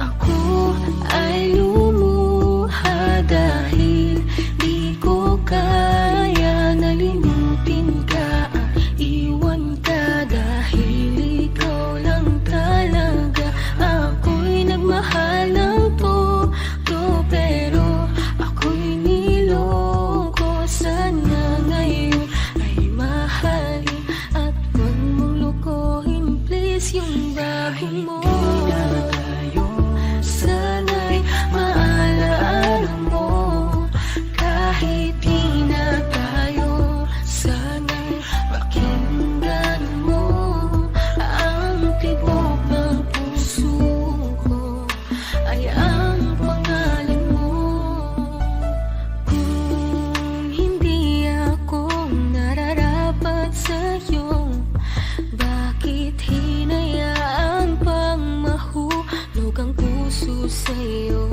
[SPEAKER 5] Ako ay lumuha dahil di ko kaya nalimutin ka. Iwan ka dahil ikaw lang talaga. Ako'y nagmahal ng todo, pero ako'y niloko. Sana ngayon ay mahalin at huwag mong lukuhin, please, yung bago mo. Sana'y maalaala mo. Kahit di na tayo, sana'y pakinggan mo. Ang tibok ng puso ko ay ang pangalan mo. Kung hindi ako nararapat sa'yo, bakit hinayaan pang mahulog ang puso sa'yo?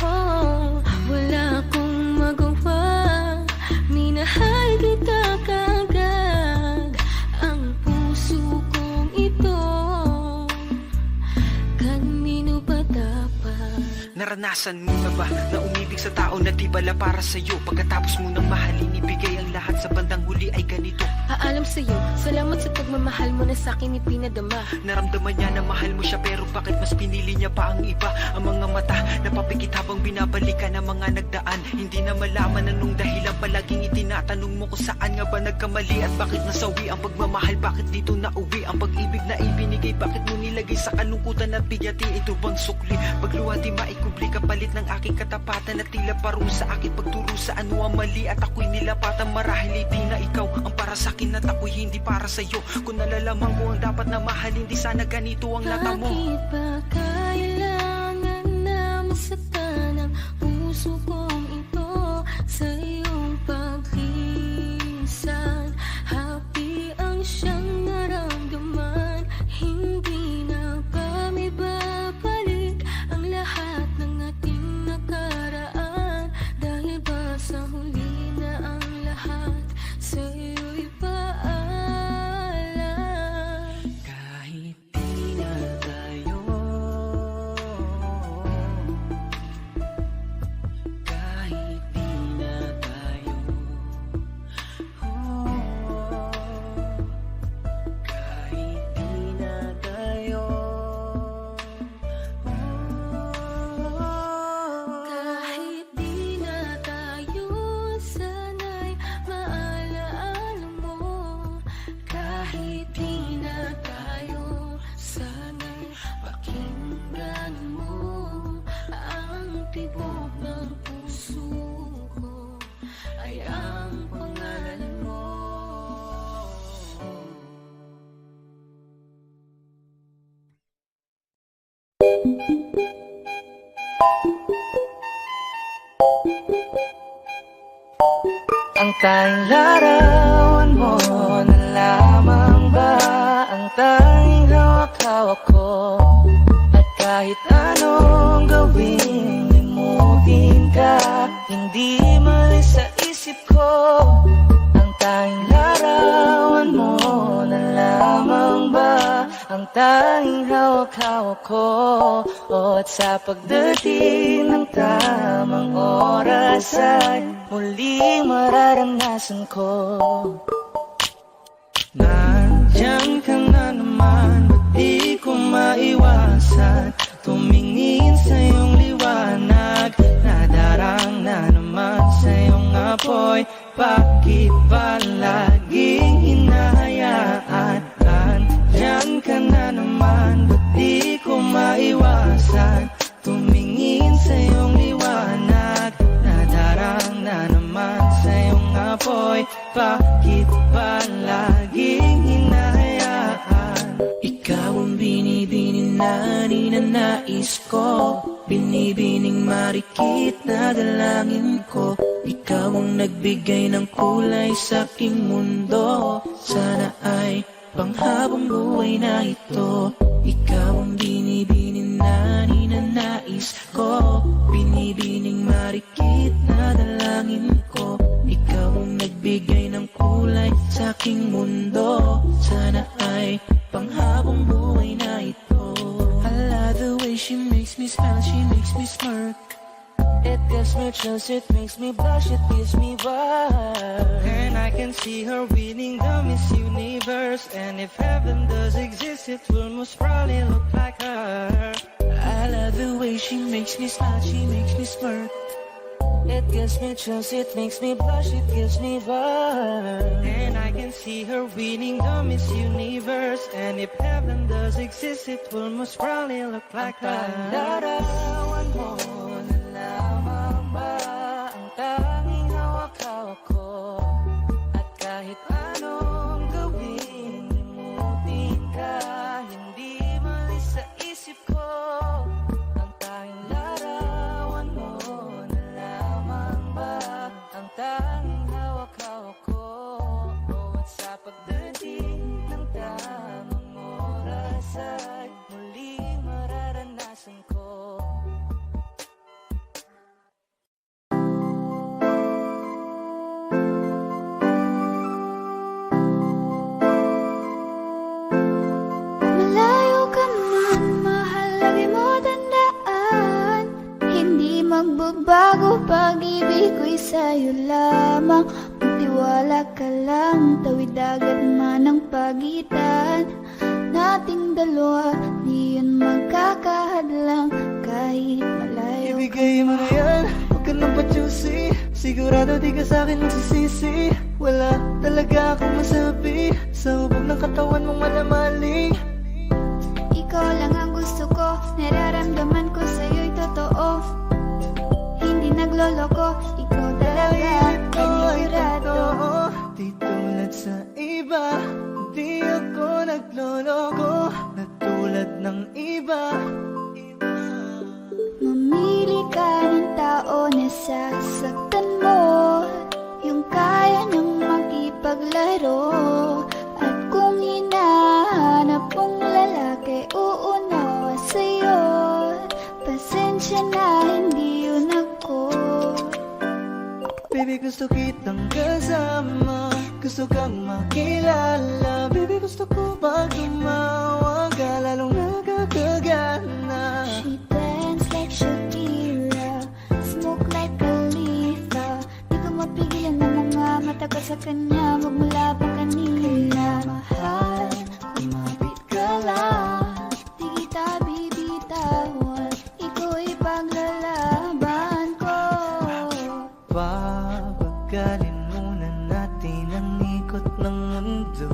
[SPEAKER 5] Oh, wala akong magawa, minahal kita kaagad. Ang puso kong ito, kanino ba dapat?
[SPEAKER 6] Naranasan mo na ba na umibig sa tao na di bala para sa'yo? Pagkatapos mo nang mahalin, ibigay ang lahat, sa bandang huli ay ganito.
[SPEAKER 5] Paalam sa'yo, salamat sa pagmamahal mo na sa'kin ipinadama.
[SPEAKER 6] Naramdaman niya na mahal mo siya, pero bakit mas pinili niya pa ang iba? Ang mga mata napapikit habang binabalikan ang mga nagdaan. Hindi na malaman anong dahilan, palaging itinatanong mo kung saan nga ba nagkamali. At bakit nasawi ang pagmamahal, bakit dito nauwi ang pag-ibig na ibinigay? Bakit mo nilagay sa kalungkutan at bigati? Ito bang sukli? Pagluwa di maikubli, kapalit ng aking katapatan at tila parusa sa akin pagturo sa ano ang mali. At ako'y nilapatan, marahil hindi na ikaw ang para sa'kin at ako'y hindi para sa'yo. Kung nalalaman ko ang dapat na mahalin, di sana ganito ang lata mo.
[SPEAKER 5] Bakit ba kailangan na masaktan ang puso kong ito sa iyong pagkisan? Happy ang siyang naramdaman, hindi na kami babalik ang lahat ng ating nakaraan. Dahil ba sa huli na ang lahat sa iyo'y paalam?
[SPEAKER 6] Kahit di na tayo, kahit di na tayo, kahit di na tayo,
[SPEAKER 5] kahit di na tayo, sana'y maalaala mo. Kahit di na tayo, sana'y pakinggan mo. Ang tibok ng puso ko ay ang pangalan mo.
[SPEAKER 1] Ang tanging larawan mo na lamang ba ang tanging hawak-hawak ko? At kahit anong gawin, limutin ka, hindi malis sa isip ko. Ang tanging larawan mo na lamang ba ang tanging hawak-hawak ko? At sa pagdating ng tamang oras ay muling mararanasan ko. Nandiyan ka na naman, ba't di ko maiwasan tumingin sa iyong liwanag? Nadarang na naman sa iyong apoy, bakit ba lagi bakit ba laging hinahayaan?
[SPEAKER 4] Ikaw ang binibining na ninanais ko, binibining marikit na dalangin ko. Ikaw ang nagbigay ng kulay sa aking mundo, sana ay panghabang buhay na ito. Ikaw ang binibining na ninanais ko, binibining marikit na dalangin ko. Ikaw ang nagbigay ng kulay sa aking mundo, sana ay panghabang buhay na ito. I love the way she makes me smile, she makes me smirk. It gives me chills, it makes me blush, it gives me vibe.
[SPEAKER 1] And I can see her winning the Miss Universe. And if heaven does exist, it will most probably look like her.
[SPEAKER 4] I love the way she makes me smile, she makes me smirk. It gives me chills, it makes me blush, it gives me vibe.
[SPEAKER 1] And I can see her winning the Miss Universe. And if heaven does exist, it will most probably look like her.
[SPEAKER 4] Larawan mo na lamang ba ang tanging hawak-hawak ko? At kahit anong gawin, limutin ka, hindi malis sa isip ko. Ang tanging larawan mo na lamang ba ang tanging hawak-hawak ko? At sa pagdating ng tamang oras ay muling mararanasan ko.
[SPEAKER 2] Malayo ka man, mahal, lagi mo tandaan. Hindi magbabago, pag-ibig ko'y sa'yo lamang. Magtiwala ka lang, tawid dagat man ang pagitan nating dalawa, di yun magkakahadlang kahit malayo.
[SPEAKER 1] Ibigay mo na yan, huwag ka nang pa-juicy. Sigurado di ka sa'kin magsisisi. Wala talaga akong masabi sa hubog ng katawan mong malamaling.
[SPEAKER 2] Ikaw lang ang gusto ko, nararamdaman ko sa'yo'y totoo. Hindi nagloloko, ikaw talaga, panigurado.
[SPEAKER 1] Di tulad sa iba, di ako nagloloko. Na tulad ng iba.
[SPEAKER 2] Mamili ka ng tao na sasaktan mo, yung kaya niyang makipaglaro. At kung hinahanap mong lalaki, uunawa sa'yo. Pasensya na, hindi yun ako.
[SPEAKER 1] Baby, gusto kitang kasama, gusto kang makilala. Baby, gusto ko pag tumawa ka, lalong nakakagana.
[SPEAKER 2] She dance like Shakira, smoke like Khalifa. Di ko mapigilan ng mga mata ko sa kanya, magmula pa kanina. Mahal, kumapit ka lang, di kita bibitawan, iko'y paglalaban ko.
[SPEAKER 1] Papagalin muna natin ang ikot ng mundo.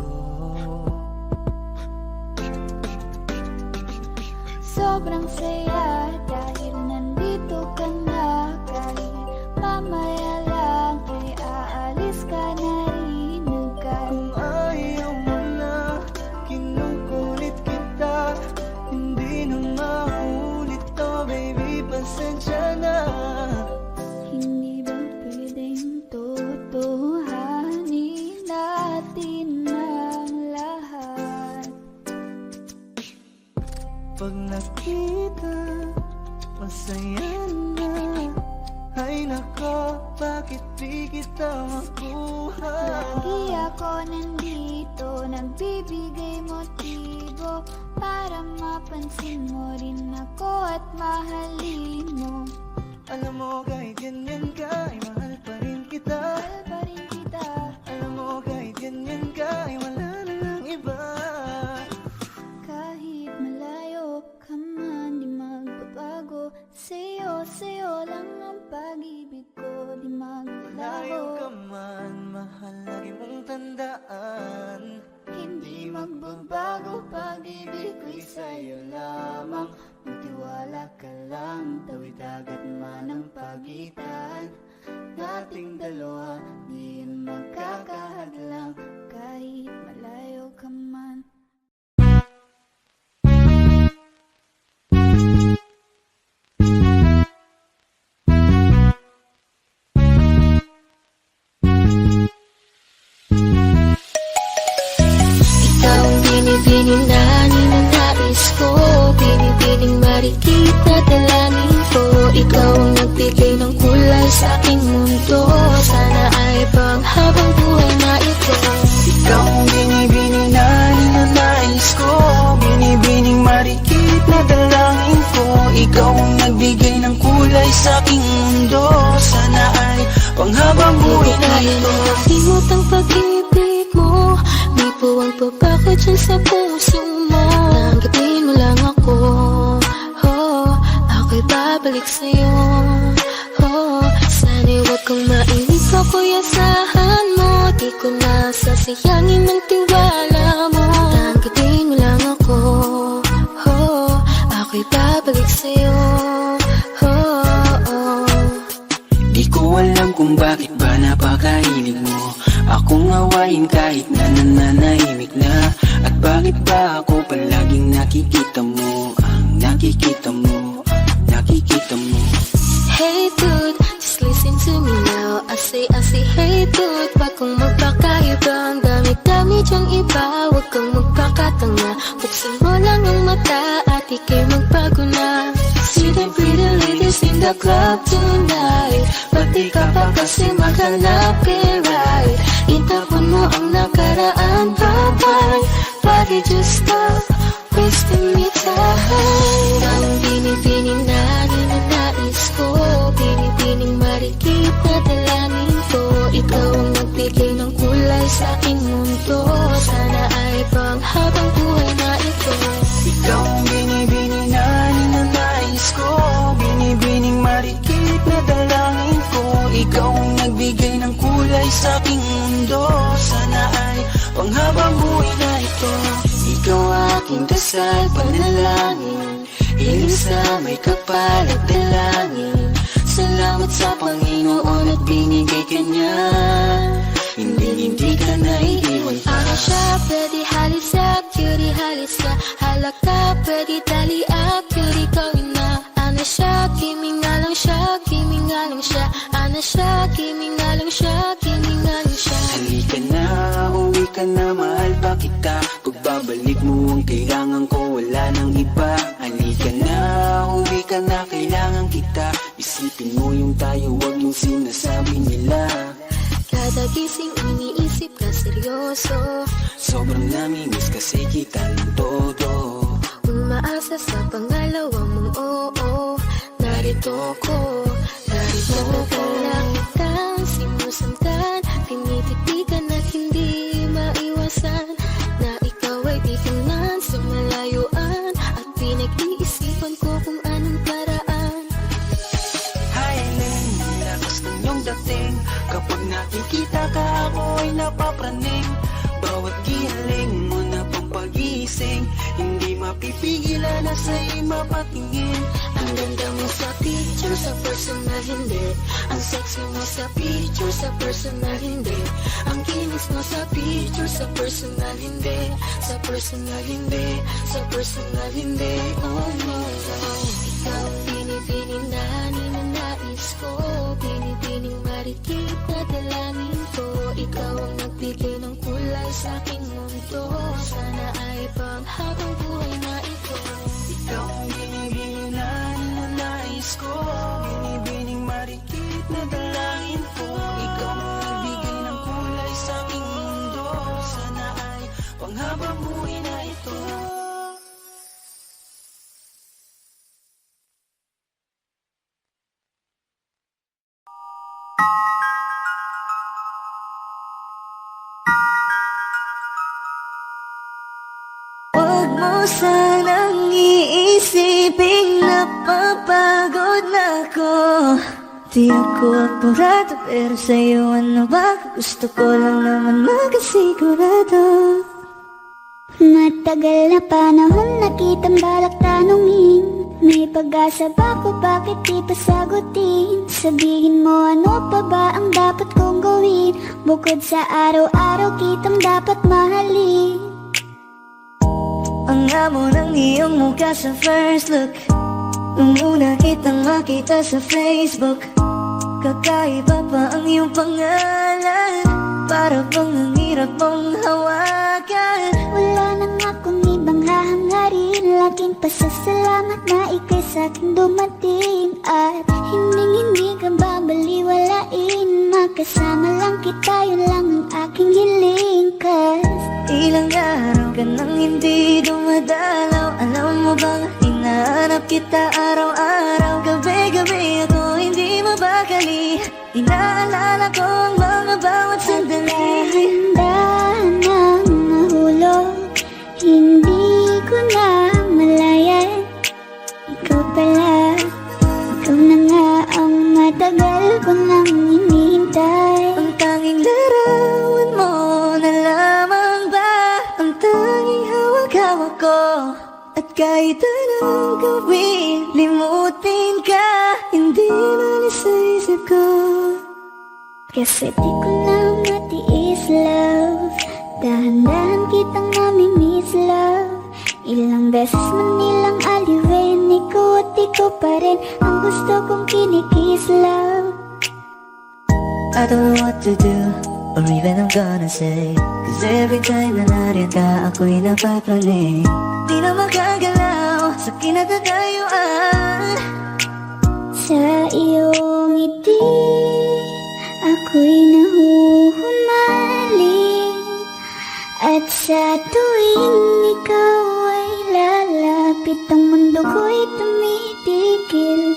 [SPEAKER 2] Sobrang saya dahil nandito ka na. Kahit mamaya lang ay aalis ka na rin agad.
[SPEAKER 1] Kung ayaw mo na, kinukulit kita. Hindi na maulit to, baby, pasensya na.
[SPEAKER 2] Hindi ba pwedeng totohanin natin ang lahat?
[SPEAKER 1] Pag nakita, masaya na. Ay nako, bakit di kita makuha?
[SPEAKER 2] Lagi ako nandito, nagbibigay motibo para mapansin mo rin ako at mahalin mo.
[SPEAKER 1] Alam mo kahit ganyan ka, ay mahal pa rin kita.
[SPEAKER 2] Mahal pa rin kita.
[SPEAKER 1] Alam mo kahit ganyan ka, ay wala na lang iba.
[SPEAKER 2] Kahit malayo ka man, di magbabago. Sa'yo lang ang pag-ibig ko, di
[SPEAKER 1] Layo ka
[SPEAKER 2] maglaho.
[SPEAKER 1] man, mahal, lagi mong tandaan.
[SPEAKER 2] Hindi magbabago, pag-ibig ko'y sa'yo lamang. Magtiwala ka lang, tawid dagat man ang pagitan nating dalawa, di yun magkakahalaman.
[SPEAKER 5] Ikaw ang nagbigay ng kulay sa aking mundo. Sana ay panghabang buhay na ito.
[SPEAKER 6] Ikaw ang binibining na ninanais ko, binibining marikit na dalangin ko. Ikaw ang nagbigay ng kulay sa aking mundo. Sana ay panghabang buhay na ito.
[SPEAKER 5] Limot ang pag-ibig mo, may puwang pabaka dyan sa puso mo. Tanggapin mo lang ako, oh, ako'y babalik sa'yo. Oh, sana'y huwag kang mainip ako, yasahan mo. Di ko na sasayangin ang tiwala mo. Tanggapin mo lang ako, oh, ako'y babalik sa'yo. Oh, oh.
[SPEAKER 6] Di ko alam kung bakit ba napakahilig mo akong awayin kahit na nananahimik na. At bakit ba ako palaging nakikita mo, ang nakikita mo, nakikita mo.
[SPEAKER 5] Hey dude, just listen to me now. I say, hey dude, wag kang magpakaiba. Ang dami-dami dyang iba, wag kang magpakatanga. Buksan mo lang ang mata at ika'y magbago na. See the pretty ladies in the club tonight, ba't di ka pa kasi makalap kay right? Itapon mo ang nakaraan, bye-bye. Why did you stop wasting me time? Ang binibining na ninanais ko, binibining marikit na dalangin ko. Ikaw ang nagbigay ng kulay sa aking mundo. Sana ay panghabang buhay na ito.
[SPEAKER 6] Ikaw ang binibining na ninanais ko, binibining marikit na dalangin ko. Ikaw ang nagbigay ng kulay sa aking mundo. Sana ay panghabang buhay na ito. Ikaw aking dasal, panalangin, hiling sa may kapal at dalangin. Salamat sa Panginoon at binigay ka niya. Hindi ka naiiwan pa.
[SPEAKER 5] Ano siya, pwede halisa, cutie halisa. Halaka, pwede dali up, cutie gawin na. Ano siya, kimi nga lang siya, kimi nga lang siya. Ano siya, kimi nga lang siya, kimi nga lang siya.
[SPEAKER 6] Halika na, uwi ka na, mahal pa kita. Pagbabalik mo ang kailangan ko, wala nang iba. Halika na, uwi ka na, kailangan kita. Isipin mo yung tayo, wag yung sinasabi nila.
[SPEAKER 5] Kada gising iniisip ka seryoso.
[SPEAKER 6] Sobrang namimiss kasi kita ng todo.
[SPEAKER 5] Umaasa sa pangalawang mong oo. Narito ko, narito ko. Nakitang sinusundan, tinititigan at hindi maiwasan. Na ikaw ay titingnan sa malayuan, at pinag-iisipan ko kung anong paraan.
[SPEAKER 6] Hi Ellen, lakas ng iyong dating. Kapag nakikita ka ako ay napapraning. Bawat gihaling mo na pang pag-iising, hindi mapipigilan na sa'y mapatingin.
[SPEAKER 5] Ang ganda mo sa picture, sa personal hindi. Ang sexy mo sa picture, sa personal hindi. Ang kinis mo sa picture, sa personal hindi. Sa personal hindi, sa personal hindi. Oh no, no. Ikaw ang binibining na ninanais ko, binibining marikit na dalangin ko. Ikaw ang nagbigay ng kulay sa aking mundo. Sana ay panghabang buhay na ito.
[SPEAKER 6] Ikaw ang binibining na ninanais ko, binibining marikit na dalangin ko. Ikaw ang nagbigay ng kulay sa aking mundo. Sana ay panghabang buhay na ito.
[SPEAKER 1] Huwag mo sanang iisiping napapagod na ako. Di ako apurado, pero sa'yo ano ba? Gusto ko lang naman makasigurado.
[SPEAKER 2] Matagal na panahon na kitang balak tanungin. May pag-asa ba ko, bakit di pa sagutin? Sabihin mo ano pa ba ang dapat kong gawin? Bukod sa araw-araw kitang dapat mahalin.
[SPEAKER 1] Ang amo ng iyong mukha sa first look, nung una kitang makita sa Facebook. Kakaiba pa ang iyong pangalan, para bang ang hirap mong hawakan.
[SPEAKER 2] Wala nang akong ibang hangarin, laking pasasalamat na ika'y sa'king dumating. At hindi ka babaliwalain, makasama lang kita, yun lang ang aking hiling. Cause
[SPEAKER 3] ilang araw ka nang hindi dumadalaw. Alam mo bang hinahanap kita araw-araw? Gabi-gabi ako hindi mabakali, inaalala ko ang mga bawat sandali.
[SPEAKER 2] dahan-dahan nang nahulog, hindi ko na malayan. Ikaw pala, ikaw na nga ang matagal ko nang hinihintay.
[SPEAKER 3] Ang tanging larawan mo na lamang ba ang tanging hawak-hawak ko? At kahit anong gawin, limutin ka, hindi malis sa isip ko.
[SPEAKER 2] Kasi di ko na matiis, love. Dahan-dahan kitang namimiss, love. Ilang beses man nilang aliwin, ikaw at ikaw pa rin ang gusto kong kinikiss, love.
[SPEAKER 3] I don't know what to do, or even I'm gonna say. Cause every time na nariyan ka, ako'y napapraning. Di na makagalaw sa kinakatayuan.
[SPEAKER 2] Sa iyong ngiti, ako'y nahuhumaling. At sa tuwing ikaw ay lalapit, ang mundo ko'y tumitigil.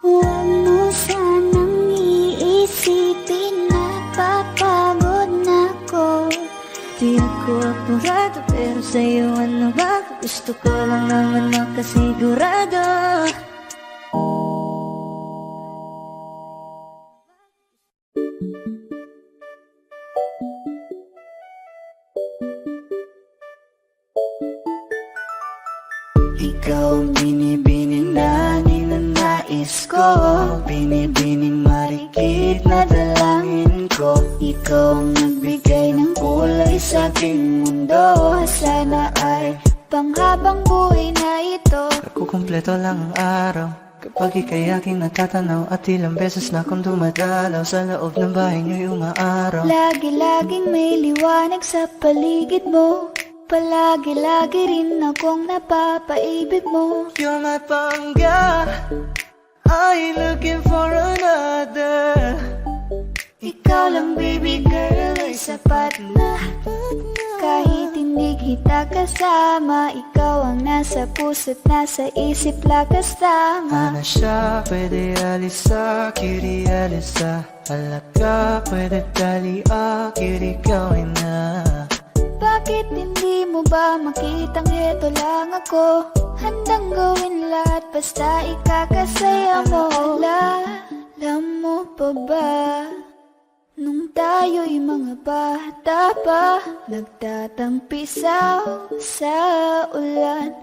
[SPEAKER 2] Huwag mo sanang iisipin na papagod na ko.
[SPEAKER 3] Di ako apurado, pero sa'yo ano ba? Gusto ko lang naman makasigurado. Ikaw ang binibining na ninanais ko, binibining marikit na dalangin ko. Ikaw ang nagbigay ng kulay sa aking mundo.
[SPEAKER 2] Sana ay panghabang buhay na ito.
[SPEAKER 1] Kukumpleto lang ang araw kapag ika'y aking natatanaw. At ilang beses na akong dumadalaw sa loob ng bahay niyo'y umaaraw.
[SPEAKER 2] Lagi-laging may liwanag sa paligid mo. Palagi-lagi rin akong napapaibig mo.
[SPEAKER 1] You're my pangga, I ain't looking for another.
[SPEAKER 2] Ikaw lang baby girl ay sapat na. Kahit hindi kita kasama, ikaw ang nasa puso't nasa isip lakas tama.
[SPEAKER 1] Ana siya, pwede alisa, kiri alisa. Halaka, pwede tali, kiri gawin na.
[SPEAKER 2] Bakit hindi mo ba makitang heto lang ako? Handang gawin lahat basta ikakasaya mo. Alam mo pa ba, nung tayo'y mga bata pa, nagtatampisaw sa ulan,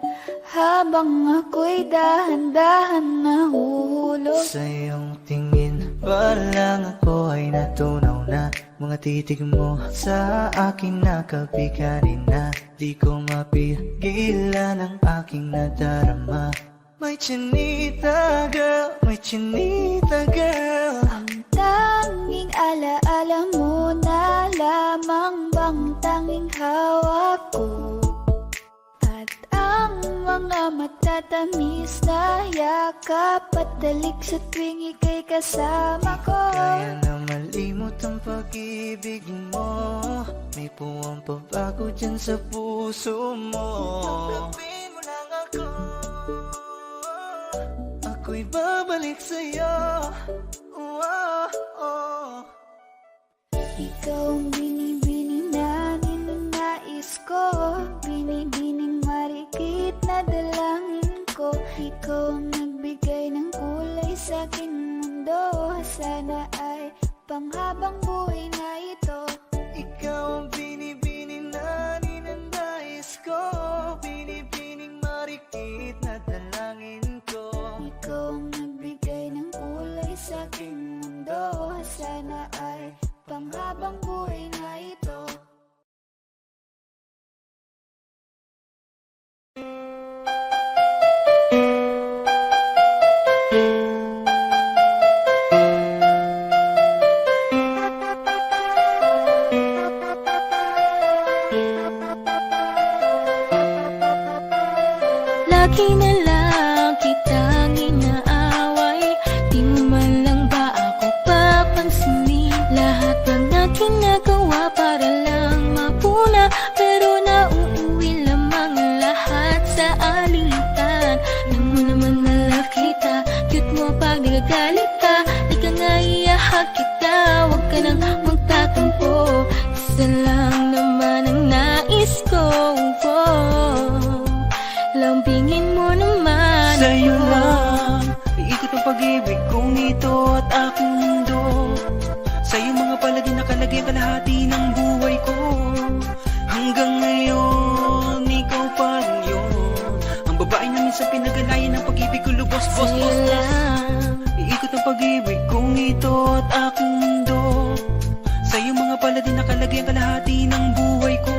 [SPEAKER 2] habang ako'y dahan-dahan nahuhulog.
[SPEAKER 1] Sa iyong tingin pa lang ako ay natunaw na. Mga titig mo sa akin nakabigarin na. Di ko mapigilan ang aking nadarama. May chinita girl, may chinita girl.
[SPEAKER 2] Ang tanging alaala mo na lamang bang tanging hawak ko. At ang mga matatamis na yakap at dalik sa tuwing ika'y kasama ko.
[SPEAKER 1] Kaya na malimot ang pag-ibig mo. May puwang pabago dyan sa puso mo. Tanggapin mo lang ako, ako'y babalik sa'yo.
[SPEAKER 2] Ikaw ang binibining na ninanais ko, binibining marikit na dalangin ko. Ikaw ang nagbigay ng kulay sa aking mundo. Sana ay panghabang buhay na ito.
[SPEAKER 1] Ikaw ang binibining na ninanais ko, binibining marikit na dalangin ko.
[SPEAKER 2] Ikaw ang nagbigay ng kulay sa aking mundo. Sana ay panghabang buhay na ito.
[SPEAKER 5] kapag nagagalit ka. Di ka nga iahag kita, huwag ka nang magtatampo. Isa lang naman ang nais ko, lambingin mo naman
[SPEAKER 6] Sa'yo
[SPEAKER 5] ako.
[SPEAKER 6] lang iikot ang pag-ibig kong ito at aking mundo. Sa'yo mga palagi nakalagay kalahati ng buhay ko. Hanggang ngayon, ikaw pa rin yun. Ang babae na minsan pinagalayan ng pag-ibig ko, lubos, boss,
[SPEAKER 5] Sa'yo
[SPEAKER 6] boss, boss.
[SPEAKER 5] lang,
[SPEAKER 6] Iikot ang pag-ibig kong ito at aking mundo. Sa'yo mga palagi nakalagay kalahati ng buhay ko.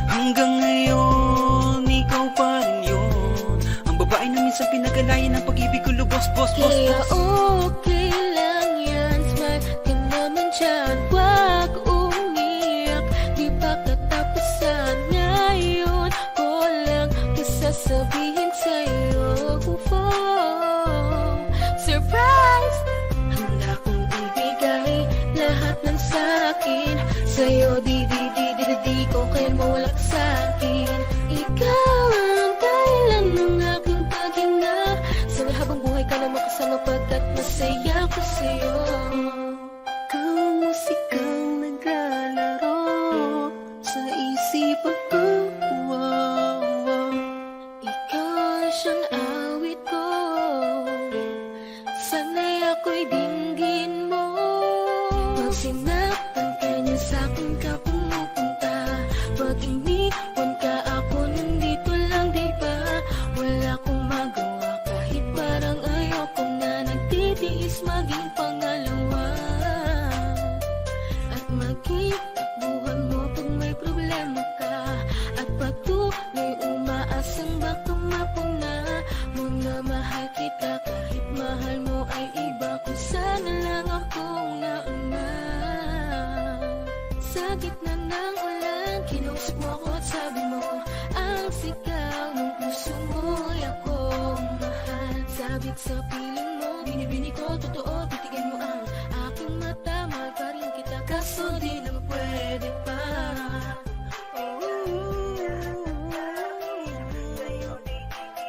[SPEAKER 6] Hanggang ngayon, ikaw pa rin yun. Ang babae na minsan pinagalayan ng pag-ibig ko, lubos, boss, boss,
[SPEAKER 5] kaya
[SPEAKER 6] boss.
[SPEAKER 5] okay lang yan. Smile ka naman dyan, wag umiyak. Di pa katapusan ngayon, ko lang sasabihin sa'yo. Surprise! Handa kong ibigay lahat ng sa'kin sa'yo. Di ko kaya mawala ka sa'kin. Ikaw ang dahilan ng aking paghinga. Sana habang buhay ka na makasama pagkat masaya ko sa'yo.
[SPEAKER 1] Ikaw ang musikang naglalaro sa isipan ko. Wow, wow.
[SPEAKER 5] Ikaw siyang awit ko, sana'y ako'y dinggin mo. Pag sinaktan ka niya sa'kin ka pumupunta. Pag iniwan ka ako nandito lang, diba? Wala akong magawa kahit parang ayoko na. Nagtitiis maging pangalawa at maging takbuhan mo pag may problema ka. At patuloy umaasang baka mapuna mo na mahal kita kahit mahal mo ay iba. Kung sana lang akong nauna. Sa gitna ng ulan, kinausap mo ako at sabi mo ang sigaw ng puso mo'y akong mahal. Sabik sa piling mo, binibini ko totoo, titigan mo ang aking mata. Mahal pa rin kita kaso di na pwede pa.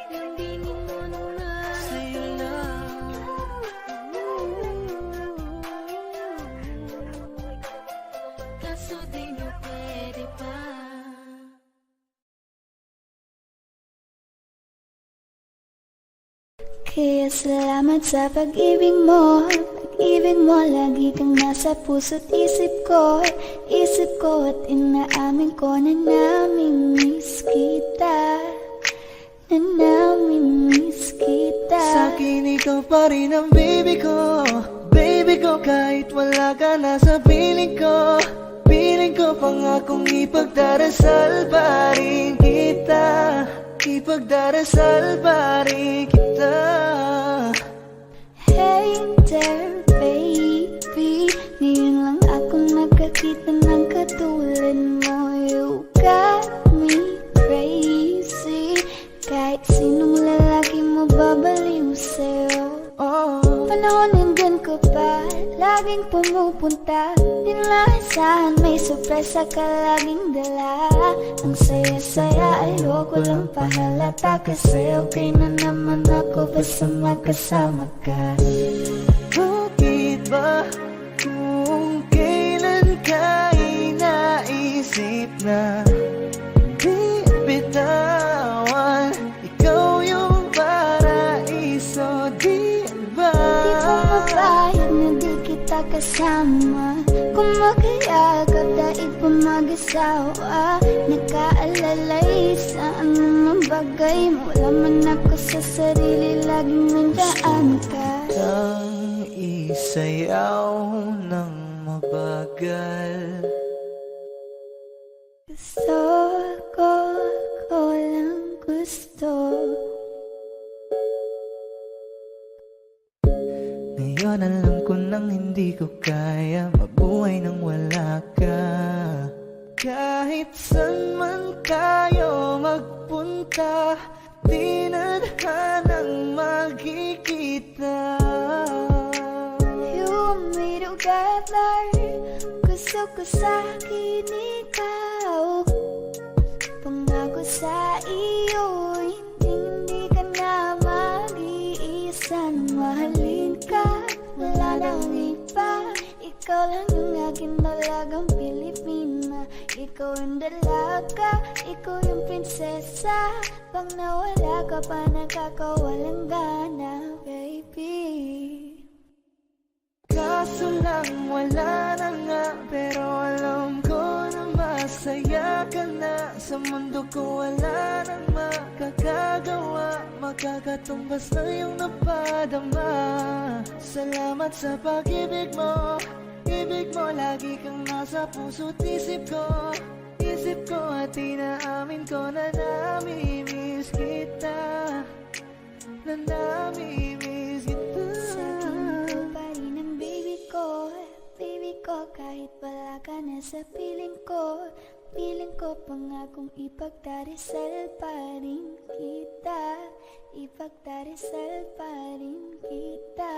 [SPEAKER 5] Lambingin mo naman
[SPEAKER 1] Sa'yo lang.
[SPEAKER 5] kaso di na pwede pa.
[SPEAKER 2] Kaya salamat sa pag-ibig mo. Pag-ibig mo, lagi kang nasa puso't isip ko. Isip ko at inaamin ko na namimiss kita. Na namimiss kita.
[SPEAKER 1] Sa'kin ikaw pa rin ang baby ko. Baby ko kahit wala ka na sa piling ko. Piling ko pangakong ipagdarasal pa rin kita. Ipagdarasal pa rin kita.
[SPEAKER 2] Hey there baby, ngayon lang ako nakakita ng katulad mo. You got me crazy, kahit sinong lalaki mo babaliw sa'yo.
[SPEAKER 1] Oh,
[SPEAKER 2] Panahon nandyan ka pa, laging pumupunta. Di naasahan, may sorpresa ka laging dala. Ang saya-saya, ayoko lang pahalata. Kasi okay na naman ako basta magkasama ka.
[SPEAKER 1] bakit ba kung kailan ka inaisip na di bitawan? Ikaw yung paraiso, di ba?
[SPEAKER 2] Di ko mapayag na di kita kasama. Kung magkayagap daig pa mag-asawa. Nakaalalay sa anumang bagay. Wala man ako sa sarili, laging nandaan ka.
[SPEAKER 1] Ang isayaw ng mabagal.
[SPEAKER 2] Gusto ko lang gusto.
[SPEAKER 1] Ngayon alam ko nang hindi ko kaya mabuhay nang wala ka. Kahit saan man tayo magpunta, di na hanang magkikita.
[SPEAKER 2] You and me together, gusto ko sa'kin ikaw. Pangako sa iyo, hindi ka na mag-iisa na mahal mahalin ka, wala nang iba. Ikaw lang yung aking dalagang Pilipina. Ikaw yung dalaga, ikaw yung prinsesa. Pag nawala ka pa, nakakawalang gana, baby.
[SPEAKER 1] Kaso lang wala na nga, pero alam ko na masaya ka na. Sa mundo ko wala nang makakagawa, makakatumbas na yung napadama. Salamat sa pag-ibig mo, ibig mo lagi kang nasa puso't isip ko. Isip ko at inaamin ko na namimiss kita, na namimiss kita.
[SPEAKER 2] Sa tingin ko pa rin ang baby ko, baby ko. Kahit wala ka na sa piling ko, piling ko pangakong ipagdarasal pa rin kita, ipagdarasal pa rin kita.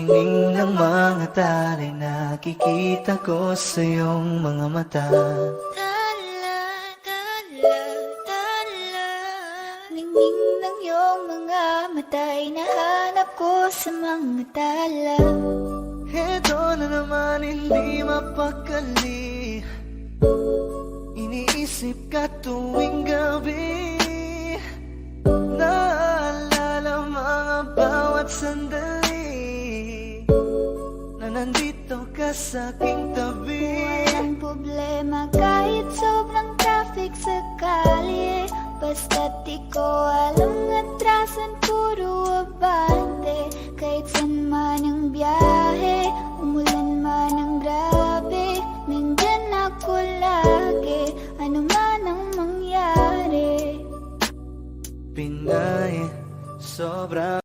[SPEAKER 1] ningning ng mga tali, nakikita ko sa iyong mga mata.
[SPEAKER 2] Tala, tala, tala. Ningning ng iyong mga mata'y nahanap ko sa mga tala.
[SPEAKER 1] Heto na naman, hindi mapakali. Iniisip ka tuwing gabi. Naalala mga bawat sandali na nandito ka sa aking tabi.
[SPEAKER 2] Walang problema kahit sobrang traffic sa kalye. Basta't di ko alam atrasan, puro abante. Kahit san man ang biyahe, umulan man ang grabe, nandyan ako lagi, ano man ang mangyari.
[SPEAKER 1] Pinay, sobra